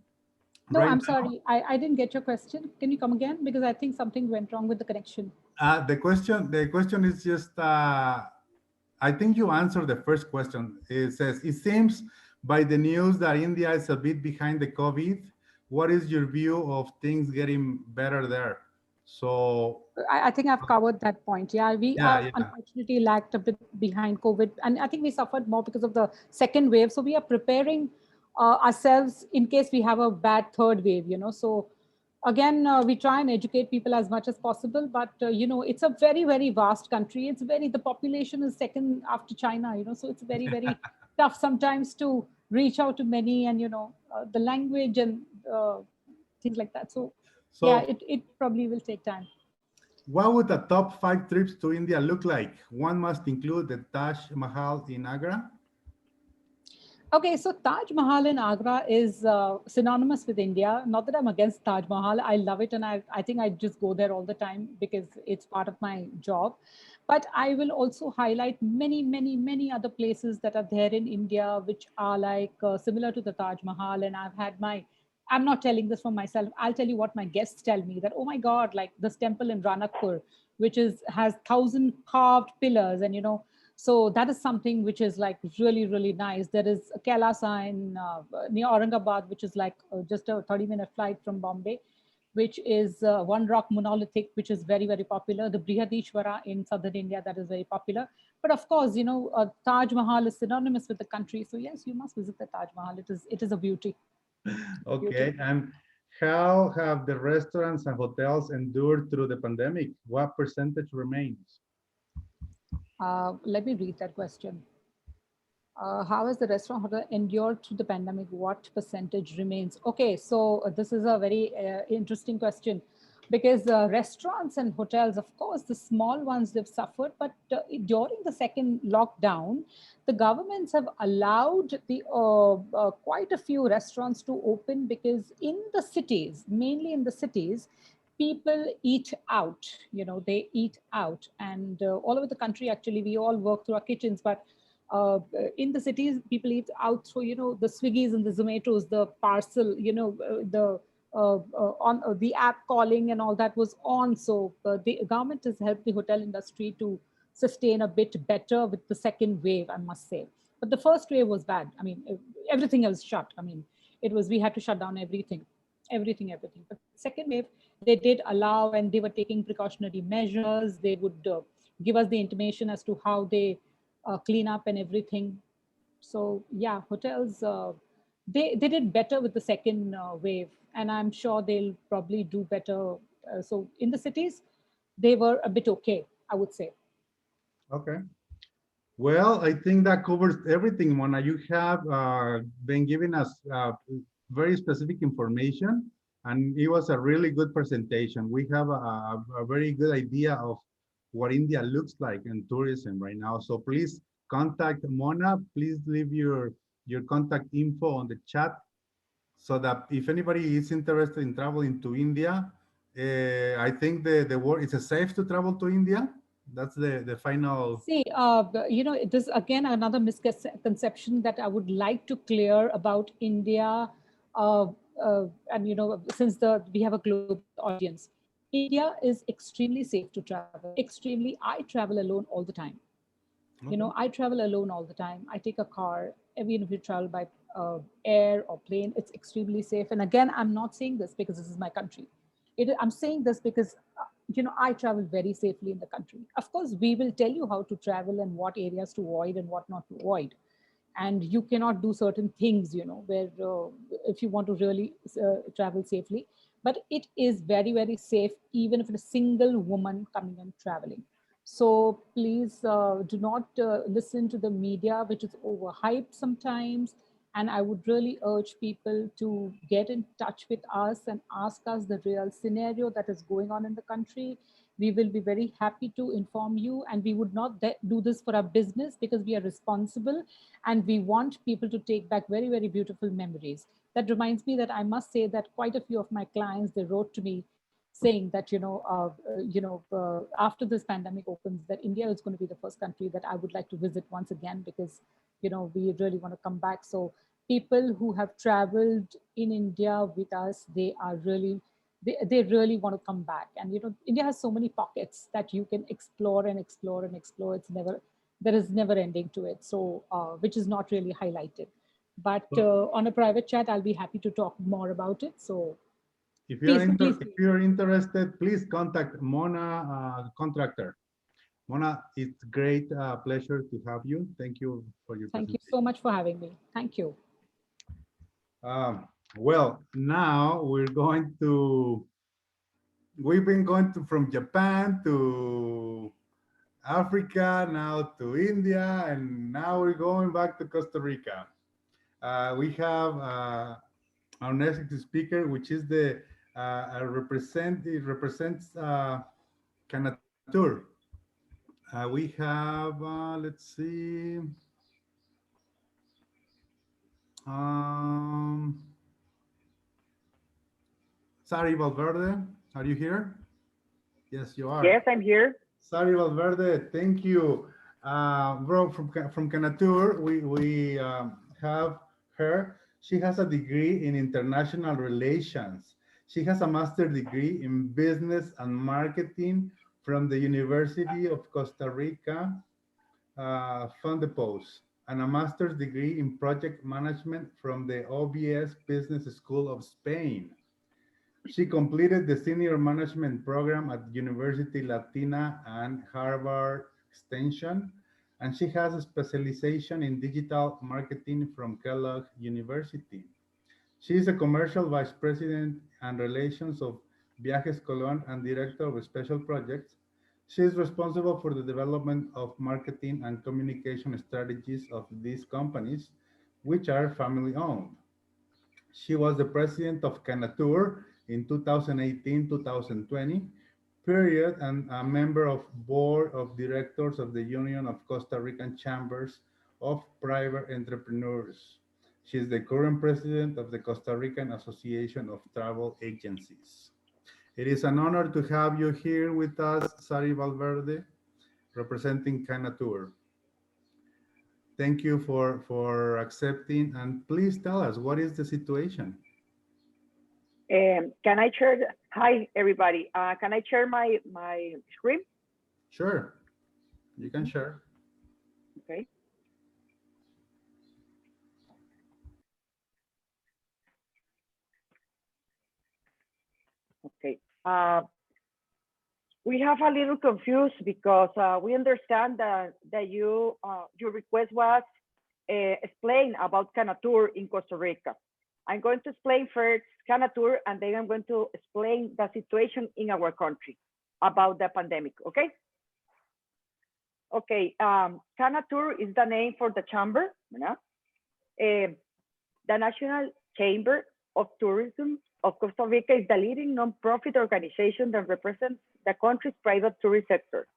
No, Right I'm now, sorry. I didn't get your question. Can you come again? Because I think something went wrong with the connection. the question is just, I think you answered the first question. It says, it seems by the news that India is a bit behind the COVID. What is your view of things getting better there? So, I think I've covered that point. Yeah, we yeah, are yeah. unfortunately lagged a bit behind COVID. And I think we suffered more because of the second wave. So we are preparing ourselves in case we have a bad third wave, So again, we try and educate people as much as possible. But, it's a very, very vast country. The population is second after China, So it's very, very tough sometimes to reach out to many and, the language and things like that. So yeah, So, it probably will take time. what would the top 5 trips to India look like? One must include the Taj Mahal in Agra. Okay, so Taj Mahal in Agra is synonymous with India. Not that I'm against Taj Mahal. I love it and I think I just go there all the time because it's part of my job. But I will also highlight many, many, many other places that are there in India, which are like similar to the Taj Mahal. And I'm not telling this for myself. I'll tell you what my guests tell me that, oh my God, like this temple in Ranakpur, which has 1,000 carved pillars and, so that is something which is like really, really nice. There is a Kailasa in near Aurangabad, which is like just a 30-minute flight from Bombay, which is one rock monolithic, which is very, very popular. The Brihadishwara in southern India, that is very popular. But of course, Taj Mahal is synonymous with the country. So yes, you must visit the Taj Mahal. It is a beauty. Beauty. Okay, and how have the restaurants and hotels endured through the pandemic? What percentage remains? Let me read that question. How has the restaurant hotel endured through the pandemic? What percentage remains? Okay, so this is a very interesting question because restaurants and hotels, of course, the small ones, they've suffered. But during the second lockdown, the governments have allowed the quite a few restaurants to open because in the cities, mainly in the cities, people eat out. They eat out, and all over the country, actually, we all work through our kitchens, but uh, in the cities, people eat out through, the Swiggies and the Zomatos, the parcel, the on the app calling and all that was on. So the government has helped the hotel industry to sustain a bit better with the second wave, I must say. But the first wave was bad. I mean, everything else shut. I mean, we had to shut down everything, everything. But second wave, they did allow and they were taking precautionary measures. They would give us the intimation as to how they clean up and everything. So yeah, hotels they did better with the second wave, and I'm sure they'll probably do better. So in the cities, they were a bit okay, I would say. Okay. Well, I think that covers everything, Mona. You have been giving us very specific information, and it was a really good presentation. We have a very good idea of what India looks like in tourism right now. So please contact Mona. Please leave your contact info on the chat so that if anybody is interested in traveling to India, I think the word is safe to travel to India. That's the final. See, this again another misconception that I would like to clear about India, uh, and since we have a global audience, India is extremely safe to travel. Extremely, I travel alone all the time. Okay. I travel alone all the time. I take a car. Even if you travel by air or plane, it's extremely safe. And again, I'm not saying this because this is my country. I'm saying this because, I travel very safely in the country. Of course, we will tell you how to travel and what areas to avoid and what not to avoid. And you cannot do certain things, where if you want to really travel safely. But it is very, very safe, even if it's a single woman coming and traveling. So please do not listen to the media, which is overhyped sometimes. And I would really urge people to get in touch with us and ask us the real scenario that is going on in the country. we will be very happy to inform you. And we would not do this for our business, because we are responsible and we want people to take back very, very beautiful memories. That reminds me that I must say that quite a few of my clients, they wrote to me saying that, after this pandemic opens, that India is going to be the first country that I would like to visit once again, because, we really want to come back. So people who have traveled in India with us, they are really, they really want to come back. And, India has so many pockets that you can explore and explore and explore. There is never ending to it. So, which is not really highlighted. But on a private chat, I'll be happy to talk more about it. So please. If you're interested, please contact Mona Contractor. Mona, it's great pleasure to have you. Thank you for your Thank you presentation. so much for having me. Thank you. Well, now we've been going from Japan to Africa, now to India, and now we're going back to Costa Rica. We have our next speaker, which is it represents Canatur. We have, let's see, um, Sari Valverde. Are you here? Yes, you are. Yes, I'm here. Sari Valverde, thank you. Bro, from Canatur, we have her. She has a degree in international relations. She has a master's degree in business and marketing from the University of Costa Rica, Fundepos, and a master's degree in project management from the OBS Business School of Spain. She completed the senior management program at University Latina and Harvard Extension, and she has a specialization in digital marketing from Kellogg University. She is a commercial vice president and relations of Viajes Colón and director of special projects. She is responsible for the development of marketing and communication strategies of these companies, which are family owned. She was the president of Canatur in 2018-2020 period and a member of board of directors of the Union of Costa Rican Chambers of Private Entrepreneurs. She is the current president of the Costa Rican Association of Travel Agencies. It is an honor to have you here with us, Sari Valverde, representing Canatur. Thank you for accepting, and please tell us, what is the situation? Can I share? Hi, everybody. Can I share my screen? Sure, you can share. Okay. Okay. We have a little confused because we understand that your request was explain about Canatur in Costa Rica. I'm going to explain first Canatur, and then I'm going to explain the situation in our country about the pandemic, okay? Okay, Canatur is the name for the chamber, the National Chamber of Tourism of Costa Rica is the leading nonprofit organization that represents the country's private tourist sector.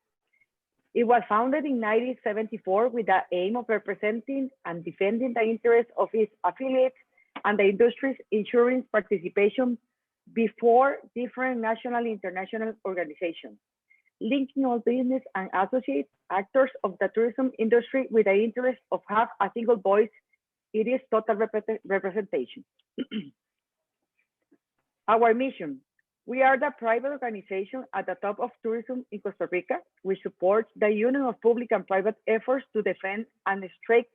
It was founded in 1974 with the aim of representing and defending the interests of its affiliates and the industry's ensuring participation before different national and international organizations, linking all business and associate actors of the tourism industry with the interest of have a single voice. It is total representation. Our mission: we are the private organization at the top of tourism in Costa Rica. We support the union of public and private efforts to defend and strike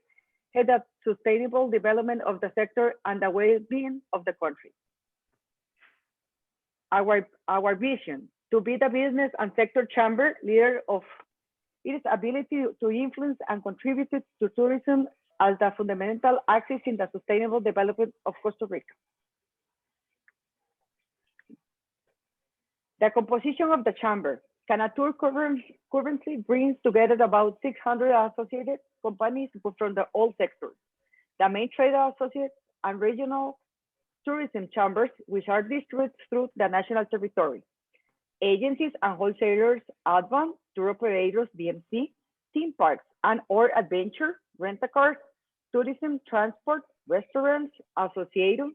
the sustainable development of the sector and the well-being of the country. Our vision: to be the business and sector chamber leader of its ability to influence and contribute to tourism as the fundamental axis in the sustainable development of Costa Rica. The composition of the chamber. Canatur currently brings together about 600 associated companies from the all sectors, the main trade associates and regional tourism chambers, which are distributed through the national territory. agencies and wholesalers, advance, tour operators, BMC, theme parks and or adventure, rent-a-cars, tourism, transport, restaurants, associated,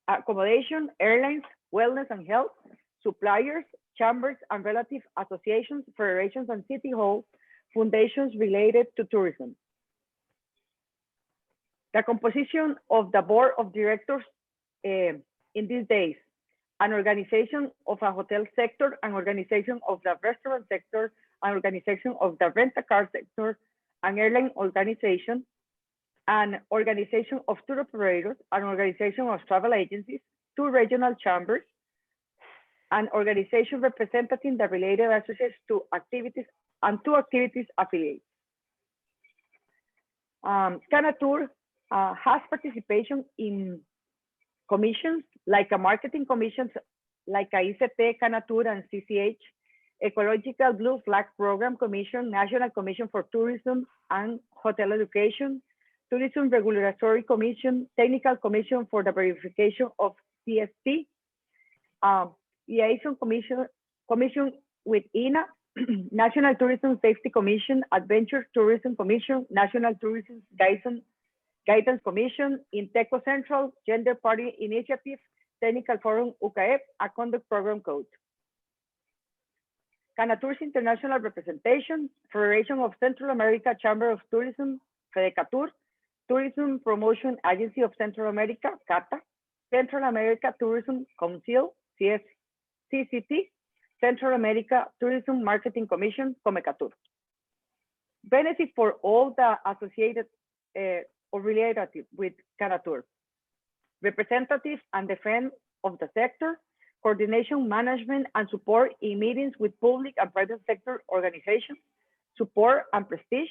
accommodation, airlines, wellness and health, suppliers, chambers and relative associations, federations and city hall, foundations related to tourism. The composition of the board of directors in these days, an organization of a hotel sector, an organization of the restaurant sector, an organization of the rent-a-car sector, an airline organization, an organization of tour operators, an organization of travel agencies, two regional chambers, an organization representing the related associates to activities and two activities affiliates. Canatur has participation in commissions like a marketing commissions like a ICT, Canatur and CCH, Ecological Blue Flag Program Commission, National Commission for Tourism and Hotel Education, Tourism Regulatory Commission, Technical Commission for the Verification of CST, Liaison Commission with INA, National Tourism Safety Commission, Adventure Tourism Commission, National Tourism Guidance Commission, Inteco Central, Gender Party Initiative, Technical Forum UCAEP, a Conduct Program Code. Canatur's International Representation, Federation of Central America Chamber of Tourism, FEDECATUR, Tourism Promotion Agency of Central America, CATA, Central America Tourism Council, CCT, Central America Tourism Marketing Commission, COMECATUR. Benefit for all the associated or related with Canatur. Representative and defense of the sector, coordination, management, and support in meetings with public and private sector organizations, support and prestige,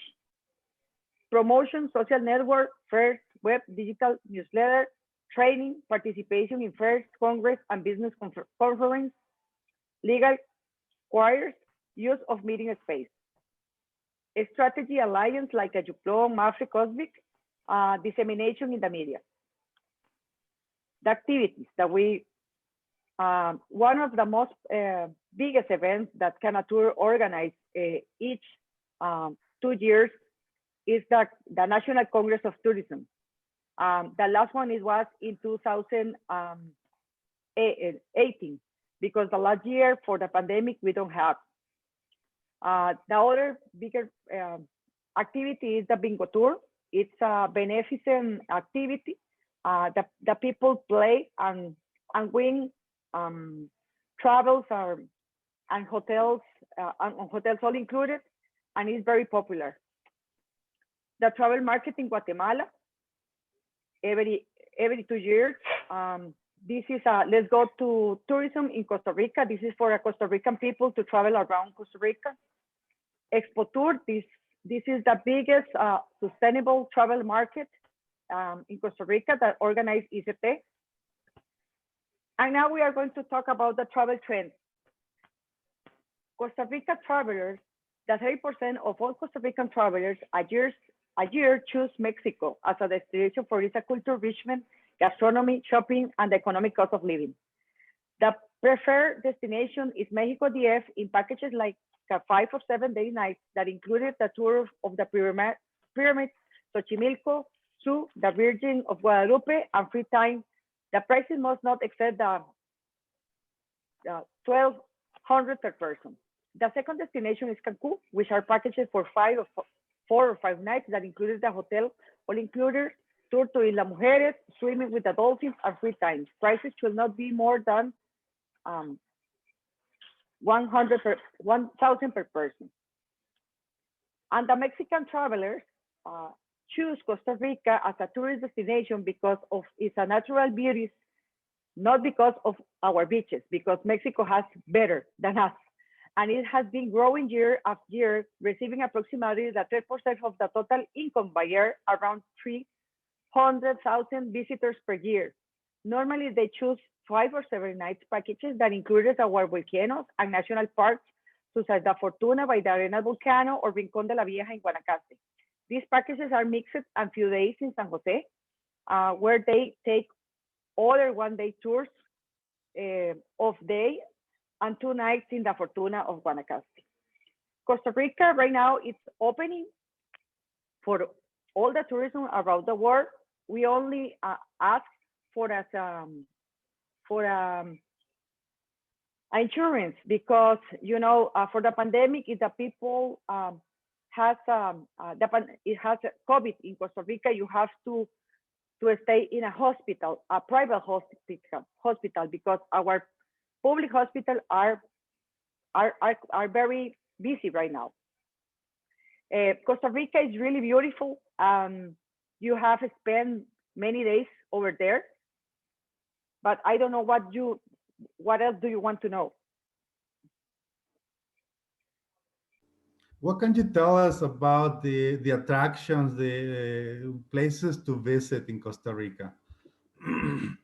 promotion, social network, fairs, web, digital newsletter, training, participation in fairs, congress, and business conference, legal choirs, use of meeting space. A strategy alliance like a Juplon, Mafre, Cosmic, dissemination in the media. The activities that we, one of the most biggest events that Canatur organizes each 2 years is the National Congress of Tourism. The last one was in 2018, because the last year for the pandemic, we don't have. The other bigger activity is the Bingo Tour. It's a beneficent activity. The people play and win travels and hotels all included, and it's very popular. The travel market in Guatemala, every 2 years. This is let's go to tourism in Costa Rica. This is for Costa Rican people to travel around Costa Rica. Expo Tour, this is the biggest sustainable travel market in Costa Rica that organized ICT. And now we are going to talk about the travel trends. Costa Rica travelers, the 30% of all Costa Rican travelers a year choose Mexico as a destination for its culture enrichment, gastronomy, shopping, and the economic cost of living. The preferred destination is Mexico DF in packages like a 5 or 7 day nights that included the tour of the pyramids, Xochimilco, Zoo, the Virgin of Guadalupe, and free time. The prices must not exceed the $1,200 per person. The second destination is Cancun, which are packages for 4 or 5 nights that included the hotel, all included, tour to Isla Mujeres, swimming with the dolphins, and free time. Prices should not be more than $1,000 per person. And the Mexican travelers choose Costa Rica as a tourist destination because of its natural beauties, not because of our beaches, because Mexico has better than us. And it has been growing year after year, receiving approximately the 10% of the total income by year, around 300,000 visitors per year. Normally they choose 5 or 7 nights packages that included our volcanoes and national parks, such as the Fortuna by the Arenal Volcano or Rincón de la Vieja in Guanacaste. These packages are mixed and few days in San Jose, where they take other 1 day tours of day and 2 nights in the Fortuna of Guanacaste. Costa Rica right now it's opening for all the tourism around the world. We only ask for insurance because for the pandemic, if the people has it has COVID in Costa Rica, you have to stay in a hospital, a private hospital, because our public hospitals are very busy right now. Costa Rica is really beautiful. You have spent many days over there, but I don't know what else do you want to know? What can you tell us about the attractions, the places to visit in Costa Rica?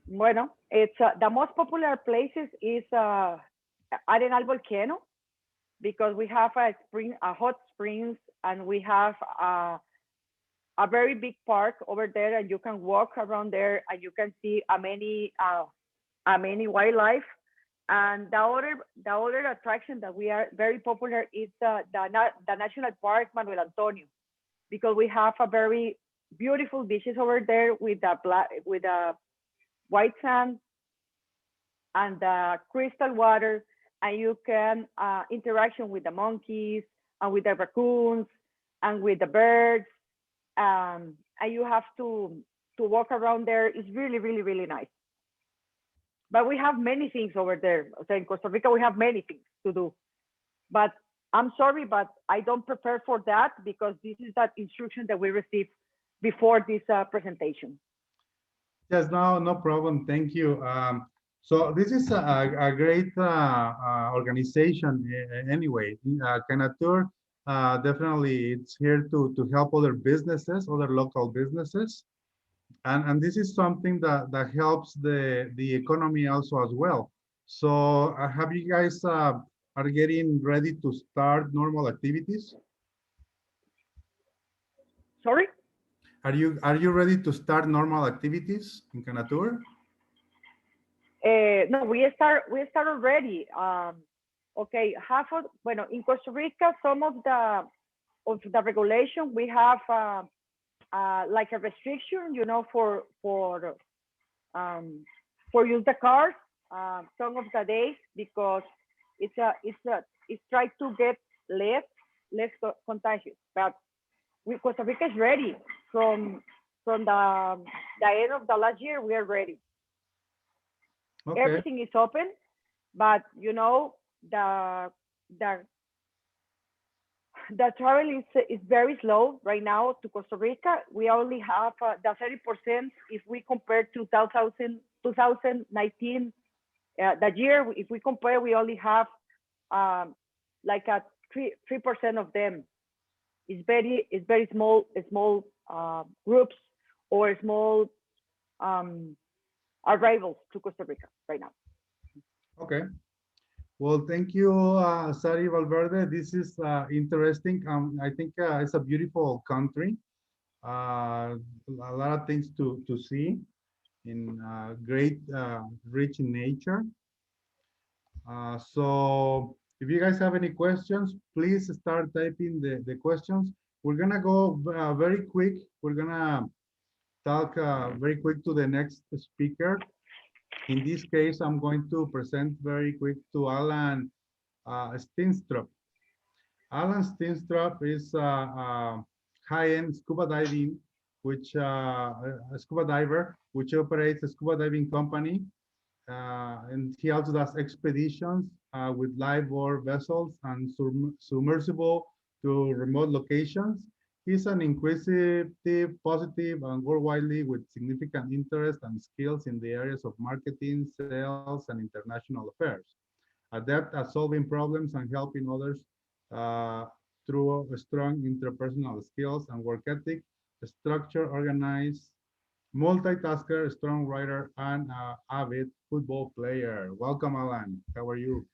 Bueno, it's the most popular places is Arenal Volcano, because we have a hot springs, and we have a very big park over there, and you can walk around there, and you can see many wildlife. And the other attraction that we are very popular is the National Park Manuel Antonio, because we have a very beautiful beaches over there with the white sand and the crystal water, and you can interaction with the monkeys and with the raccoons and with the birds, and you have to walk around there. It's really, really, really nice. But we have many things over there. So in Costa Rica, we have many things to do. But I'm sorry, but I don't prepare for that, because this is that instruction that we received before this presentation. Yes, no problem. Thank you. So this is a great organization anyway. Canatur definitely it's here to help other businesses, other local businesses. And this is something that helps the economy also as well. So have you guys are getting ready to start normal activities? Sorry? Are you ready to start normal activities in Canatur? No, we start already. Okay, in Costa Rica, some of the regulation, we have like a restriction, for use the cars some of the days, because it's try to get less contagious. But Costa Rica is ready from the end of the last year. We are ready. Okay. Everything is open, but the travel is very slow right now to Costa Rica. We only have the 30% if we compare to 2019. That year, if we compare, we only have like a 3% of them. It's very small groups or small arrivals to Costa Rica right now. Okay. Well, thank you, Sari Valverde. This is interesting. I think it's a beautiful country. A lot of things to see in great, rich in nature. So if you guys have any questions, please start typing the questions. We're gonna go very quick. We're gonna talk very quick to the next speaker. In this case, I'm going to present very quick to Alan Steenstrup. Alan Steenstrup is high-end scuba diving, a scuba diver, which operates a scuba diving company. And he also does expeditions with live bore vessels and submersible to remote locations. He's an inquisitive, positive, and worldwide with significant interest and skills in the areas of marketing, sales, and international affairs. Adept at solving problems and helping others through strong interpersonal skills and work ethic, structured, organized, multitasker, strong writer, and avid football player. Welcome, Alan. How are you?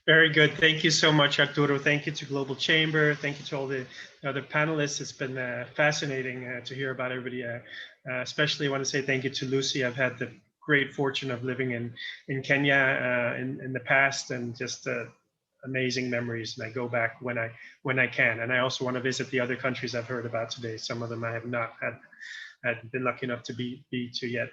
Very good. Thank you so much, Arturo. Thank you to Global Chamber. Thank you to all the other panelists. It's been fascinating to hear about everybody. Especially want to say thank you to Lucy. I've had the great fortune of living in Kenya in the past, and just amazing memories. And I go back when I can. And I also want to visit the other countries I've heard about today. Some of them I have not had been lucky enough to be to yet.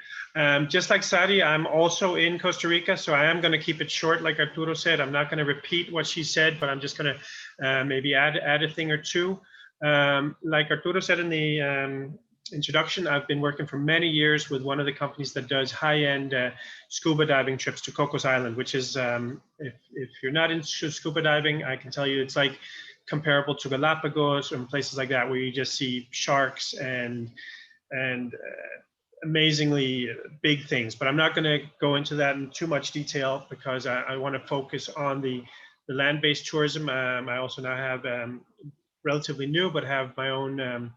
Just like Sadi, I'm also in Costa Rica, so I am going to keep it short, like Arturo said. I'm not going to repeat what she said, but I'm just going to maybe add a thing or two. Like Arturo said in the introduction, I've been working for many years with one of the companies that does high-end scuba diving trips to Cocos Island, which is, if you're not into scuba diving, I can tell you it's like comparable to Galapagos and places like that, where you just see sharks and amazingly big things. But I'm not going to go into that in too much detail, because I want to focus on the land-based tourism. I also now have relatively new, but have my own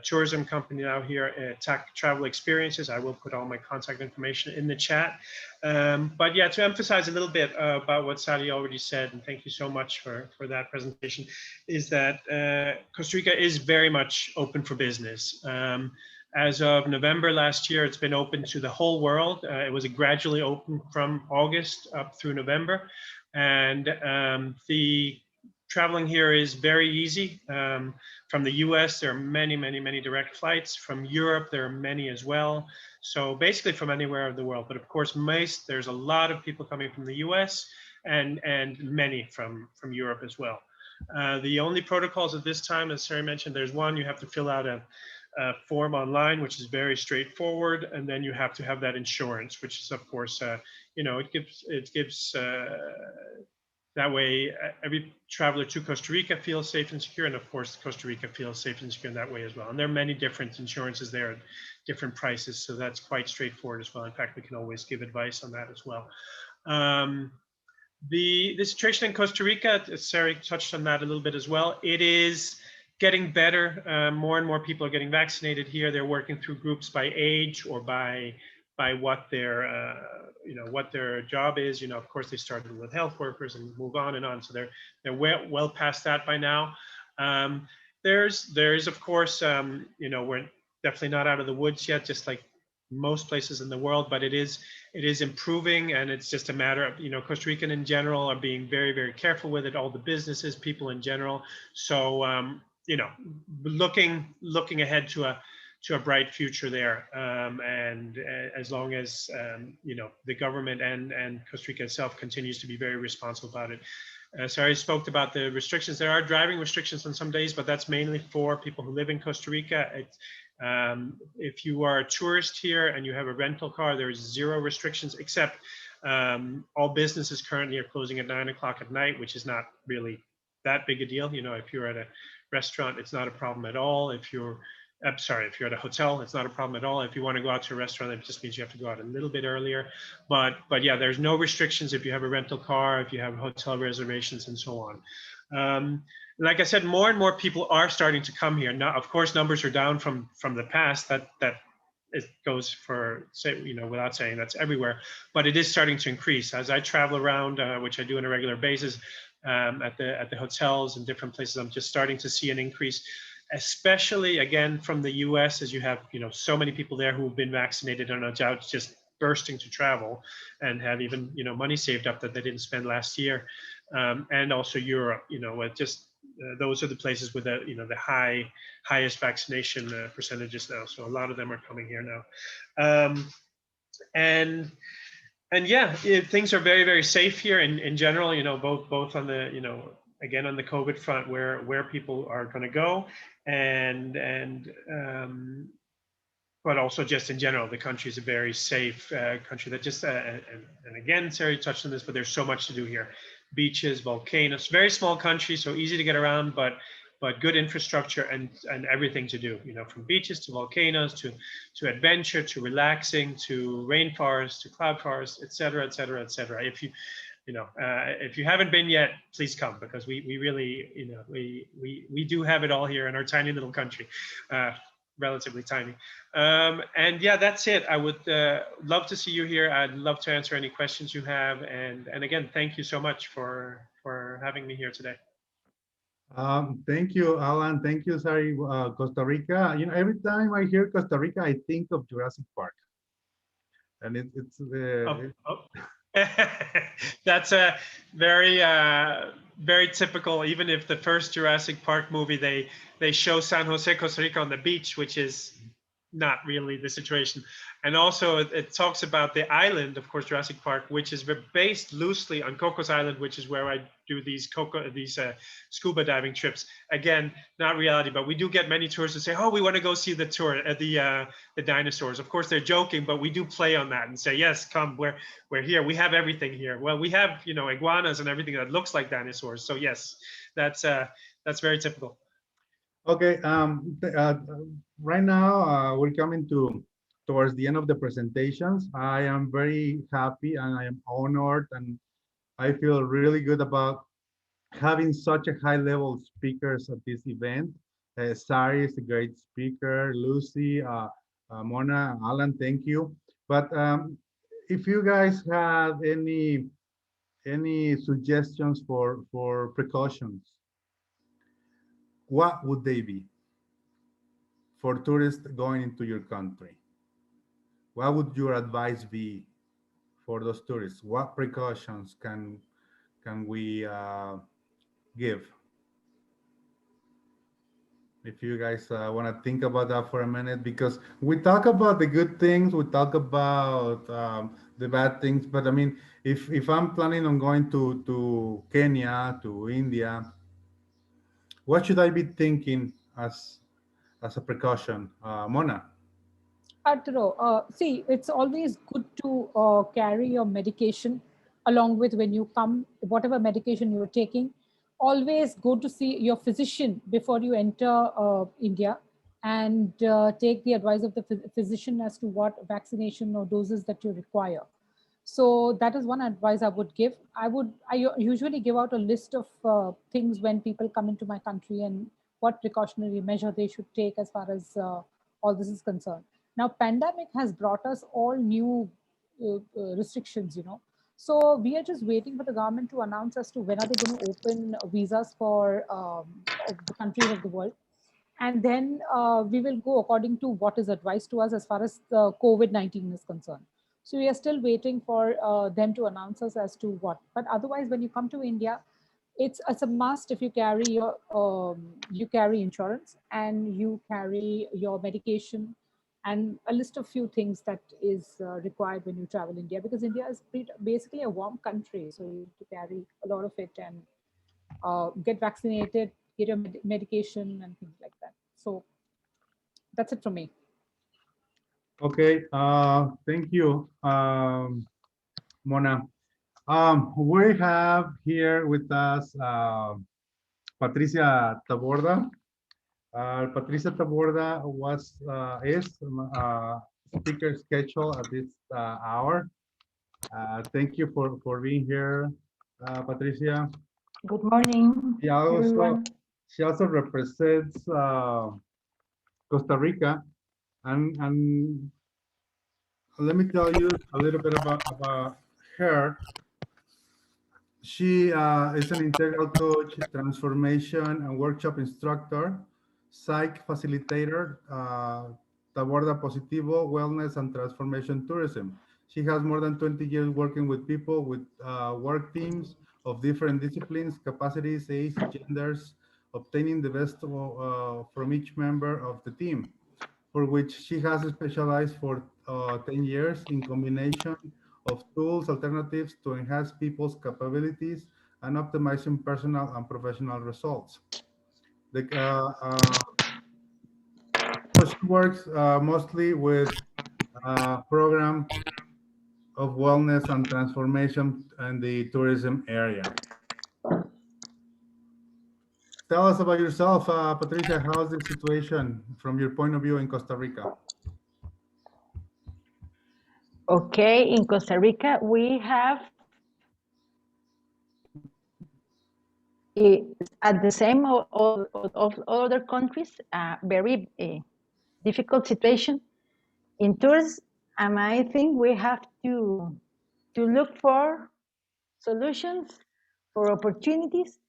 tourism company now here, TAC Travel Experiences. I will put all my contact information in the chat. But yeah, to emphasize a little bit about what Sadi already said, and thank you so much for that presentation, is that Costa Rica is very much open for business. As of November last year, it's been open to the whole world. It was gradually open from August up through November. And the traveling here is very easy. From the US, there are many, many, many direct flights. From Europe, there are many as well. So basically from anywhere in the world. But of course, there's a lot of people coming from the US and many from Europe as well. The only protocols at this time, as Sarah mentioned, there's one, you have to fill out a form online, which is very straightforward. And then you have to have that insurance, which is of course, it gives that way, every traveler to Costa Rica feels safe and secure, and of course, Costa Rica feels safe and secure in that way as well. And there are many different insurances there at different prices, so that's quite straightforward as well. In fact, we can always give advice on that as well. The situation in Costa Rica, Sarah touched on that a little bit as well. It is getting better. More and more people are getting vaccinated here. They're working through groups by age or by what their what their job is. Of course, they started with health workers and move on and on. So they're well past that by now. There is of course, we're definitely not out of the woods yet, just like most places in the world, but it is improving, and it's just a matter of, Costa Rican in general are being very, very careful with it, all the businesses, people in general. So, looking ahead to a bright future there. And as long as, the government and Costa Rica itself continues to be very responsible about it. Sorry, spoke about the restrictions. There are driving restrictions on some days, but that's mainly for people who live in Costa Rica. If you are a tourist here and you have a rental car, there's zero restrictions, except all businesses currently are closing at 9 o'clock at night, which is not really that big a deal. If you're at a restaurant, it's not a problem at all. If you're at a hotel, it's not a problem at all. If you want to go out to a restaurant, it just means you have to go out a little bit earlier. But yeah, there's no restrictions if you have a rental car, if you have hotel reservations, and so on. Like I said, more and more people are starting to come here. Now, of course, numbers are down from the past. That it goes for, without saying that's everywhere, but it is starting to increase. As I travel around, which I do on a regular basis, at the hotels and different places, I'm just starting to see an increase, especially again from the US, as you have, so many people there who've been vaccinated and are just bursting to travel and have even, money saved up that they didn't spend last year. And also Europe, those are the places with the highest vaccination percentages now. So a lot of them are coming here now. And yeah, things are very, very safe here in general, both on the, again, on the COVID front, where people are going to go, and but also just in general, the country is a very safe country that just, and again, Sarah touched on this, but there's so much to do here. Beaches, volcanoes, very small country, so easy to get around, but good infrastructure and everything to do, from beaches to volcanoes to adventure, to relaxing, to rainforests, to cloud forests, et cetera, et cetera, et cetera. If you haven't been yet, please come, because we really, we do have it all here in our tiny little country, relatively tiny. And yeah, that's it. I would love to see you here. I'd love to answer any questions you have. And again, thank you so much for having me here today. Thank you, Alan. Thank you, Sari. Costa Rica. Every time I hear Costa Rica, I think of Jurassic Park. and it's Oh, oh. That's a very very typical. Even if the first Jurassic Park movie, they show San Jose, Costa Rica on the beach, which is not really the situation. And also it talks about the island, of course, Jurassic Park, which is based loosely on Cocos Island, which is where I do these scuba diving trips. Again, not reality, but we do get many tourists who say, "Oh, we want to go see the dinosaurs." Of course, they're joking, but we do play on that and say, "Yes, come, we're here. We have everything here." Well, we have iguanas and everything that looks like dinosaurs. So yes, that's very typical. Okay, right now we're coming towards the end of the presentations. I am very happy and I am honored and I feel really good about having such a high level speakers at this event. Sari is a great speaker, Lucy, Mona, Alan, thank you. But if you guys have any suggestions for precautions, what would they be for tourists going into your country? What would your advice be for those tourists? What precautions can we give? If you guys want to think about that for a minute, because we talk about the good things, we talk about the bad things, but I mean, if I'm planning on going to Kenya, to India, what should I be thinking as a precaution? Mona. Arturo, see, it's always good to carry your medication along with when you come, whatever medication you're taking. Always go to see your physician before you enter India and take the advice of the physician as to what vaccination or doses that you require. So that is one advice I would give. I usually give out a list of things when people come into my country and what precautionary measure they should take as far as all this is concerned. Now, pandemic has brought us all new restrictions, So we are just waiting for the government to announce as to when are they going to open visas for of the countries of the world. And then we will go according to what is advised to us as far as the COVID-19 is concerned. So we are still waiting for them to announce us as to what. But otherwise, when you come to India, it's a must if you carry insurance and you carry your medication and a list of few things that is required when you travel India, because India is basically a warm country, so you need to carry a lot of it and get vaccinated, get your medication and things like that. So that's it from me. Okay, thank you, Mona. We have here with us Patricia Taborda. Patricia Taborda is speaker schedule at this hour. Thank you for being here, Patricia. Good morning, She also everyone. she also represents Costa Rica, and let me tell you a little bit about her. She is an integral coach, transformation and workshop instructor, psych facilitator, Taborda Positivo, wellness and transformation tourism. She has more than 20 years working with people with work teams of different disciplines, capacities, age, genders, obtaining the best from each member of the team, for which she has specialized for 10 years in combination of tools, alternatives to enhance people's capabilities and optimizing personal and professional results. The, so she works mostly with program of wellness and transformation in the tourism area. Tell us about yourself, Patricia. How's the situation from your point of view in Costa Rica? Okay, in Costa Rica, we have at the same of other countries, very difficult situation in tourism, and I think we have to look for solutions, for opportunities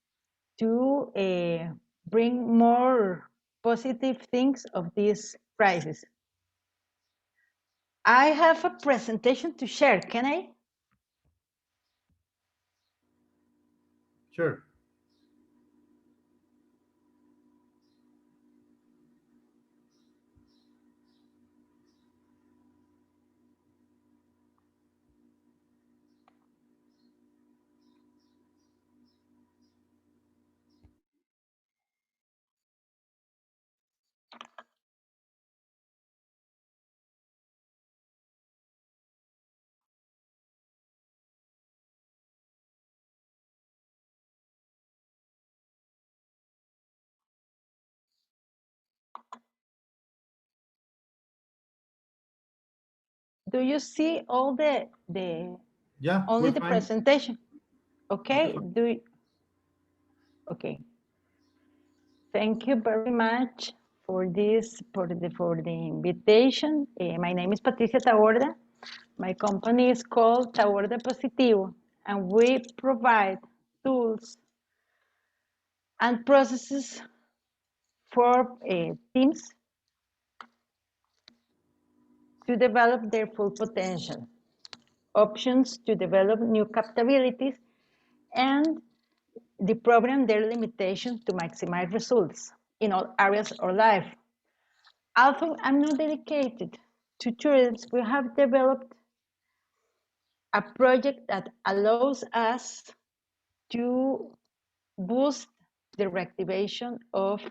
to bring more positive things of this crisis. I have a presentation to share. Can I? Sure. Do you see all the Yeah, only we're the fine. presentation? We're Okay. fine. Okay. Thank you very much for this for the invitation. My name is Patricia Taborda. My company is called Taborda Positivo, and we provide tools and processes for teams to develop their full potential, options to develop new capabilities, and the program their limitations to maximize results in all areas of life. Although I'm not dedicated to tourism, we have developed a project that allows us to boost the reactivation of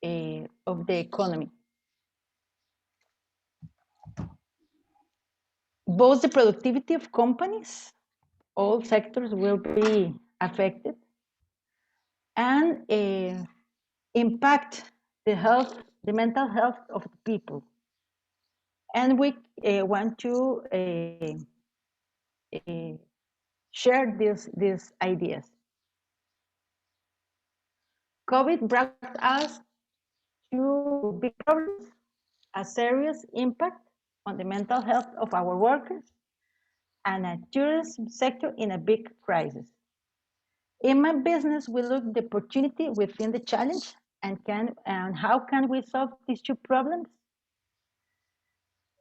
the economy. Both the productivity of companies, all sectors will be affected, and impact the health, the mental health of the people. And we want to uh, share these ideas. COVID brought us two big problems: a serious impact on the mental health of our workers and a tourism sector in a big crisis. In my business, we look the opportunity within the challenge and how can we solve these two problems?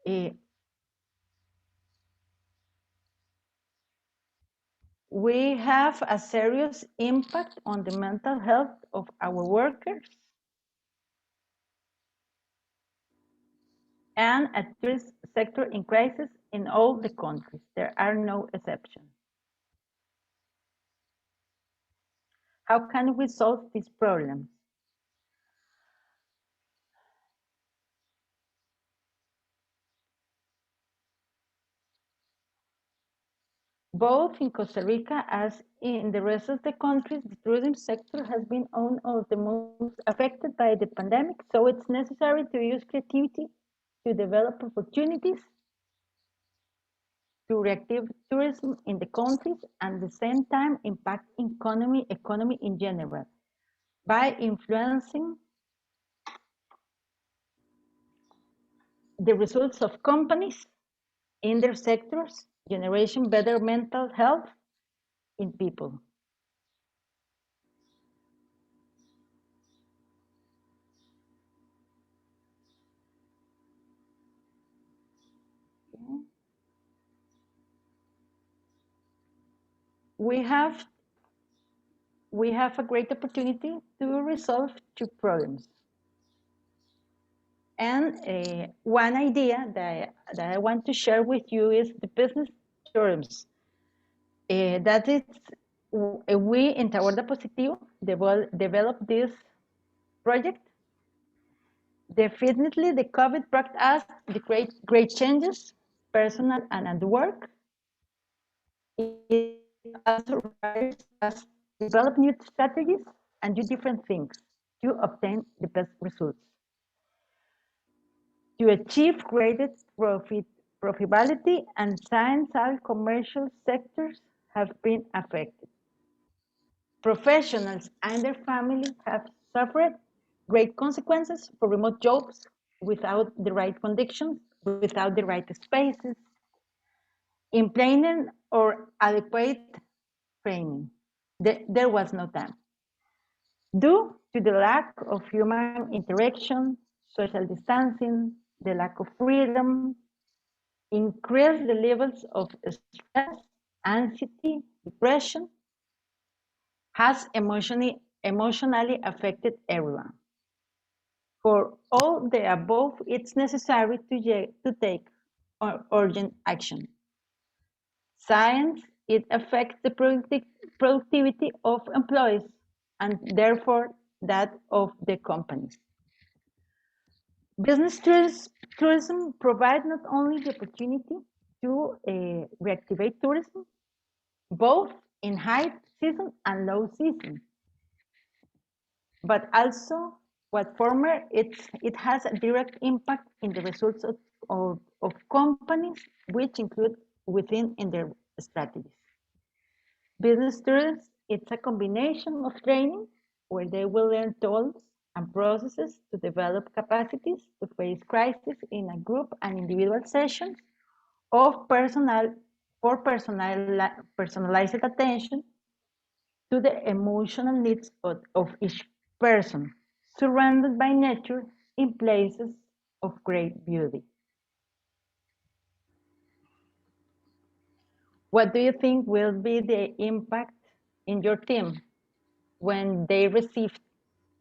Uh, we have a serious impact on the mental health of our workers and a tourist sector in crisis in all the countries. There are no exceptions. How can we solve these problems? Both in Costa Rica as in the rest of the countries, the tourism sector has been one of the most affected by the pandemic, so it's necessary to use creativity to develop opportunities to reactive tourism in the countries and at the same time impact economy in general by influencing the results of companies in their sectors, generation better mental health in people. We have a great opportunity to resolve two problems. And one idea that I want to share with you is the business terms. That is, we in Taborda Positivo developed this project. Definitely, the COVID brought us the great changes, personal and at work. It also requires us to develop new strategies and do different things to obtain the best results. To achieve greater profitability and science and commercial sectors have been affected. Professionals and their families have suffered great consequences for remote jobs without the right conditions, without the right spaces, implementing or adequate training. There was no time. Due to the lack of human interaction, social distancing, the lack of freedom, increase the levels of stress, anxiety, depression, has emotionally affected everyone. For all the above, it's necessary to take urgent action. Science, it affects the productivity of employees and therefore that of the companies. Business tourism provides not only the opportunity to reactivate tourism, both in high season and low season, but also what former it has a direct impact in the results of companies, which include within in their strategies. Business tourism, it's a combination of training where they will learn tools and processes to develop capacities to face crisis in a group and individual sessions of personalized attention to the emotional needs of each person, surrounded by nature in places of great beauty. What do you think will be the impact in your team when they receive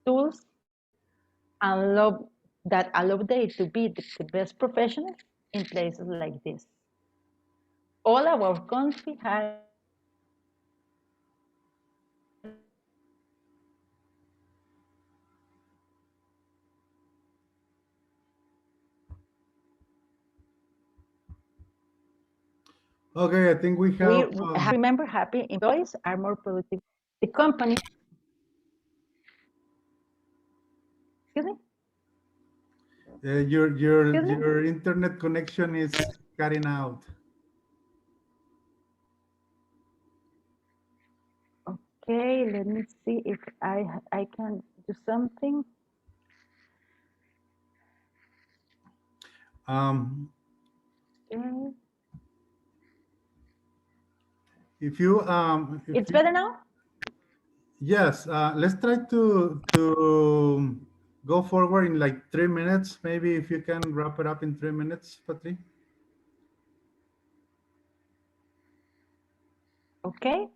tools and that allow them to be the best professionals in places like this? All our country has Okay, I think we we have. remember happy employees are more productive. The company, excuse me, Your internet connection is cutting out. okay, let me see if I can do something. Um, Okay. if you It's better now? yes, let's try to go forward in like 3 minutes. Maybe if you can wrap it up in 3 minutes, Patri. Okay.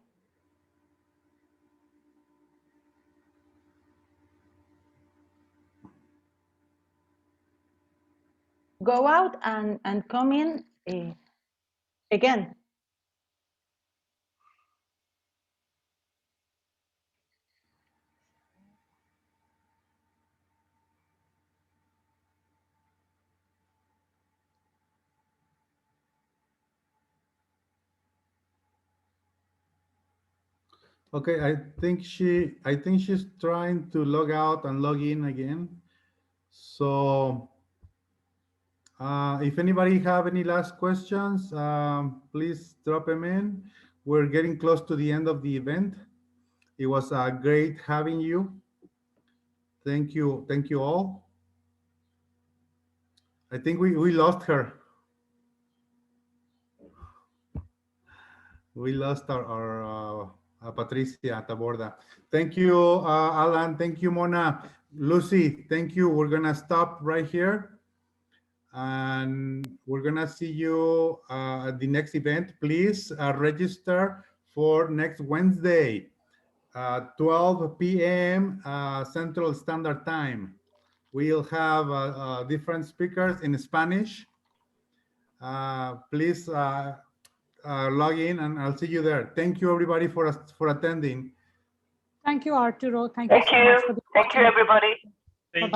Go out and come in again. Okay, I think she's trying to log out and log in again. So if anybody have any last questions, please drop them in. We're getting close to the end of the event. It was great having you. Thank you all. I think we lost her. We lost our Patricia Taborda. Thank you, Alan. Thank you, Mona. Lucy, thank you. We're gonna stop right here, and we're gonna see you at the next event. Please register for next Wednesday, 12 p.m. Central Standard Time. We'll have different speakers in Spanish. Please log in, and I'll see you there. Thank you, everybody, for attending. Thank you, Arturo. Thank you Thank so much you. for the Thank you, opportunity. everybody. Thank Bye-bye.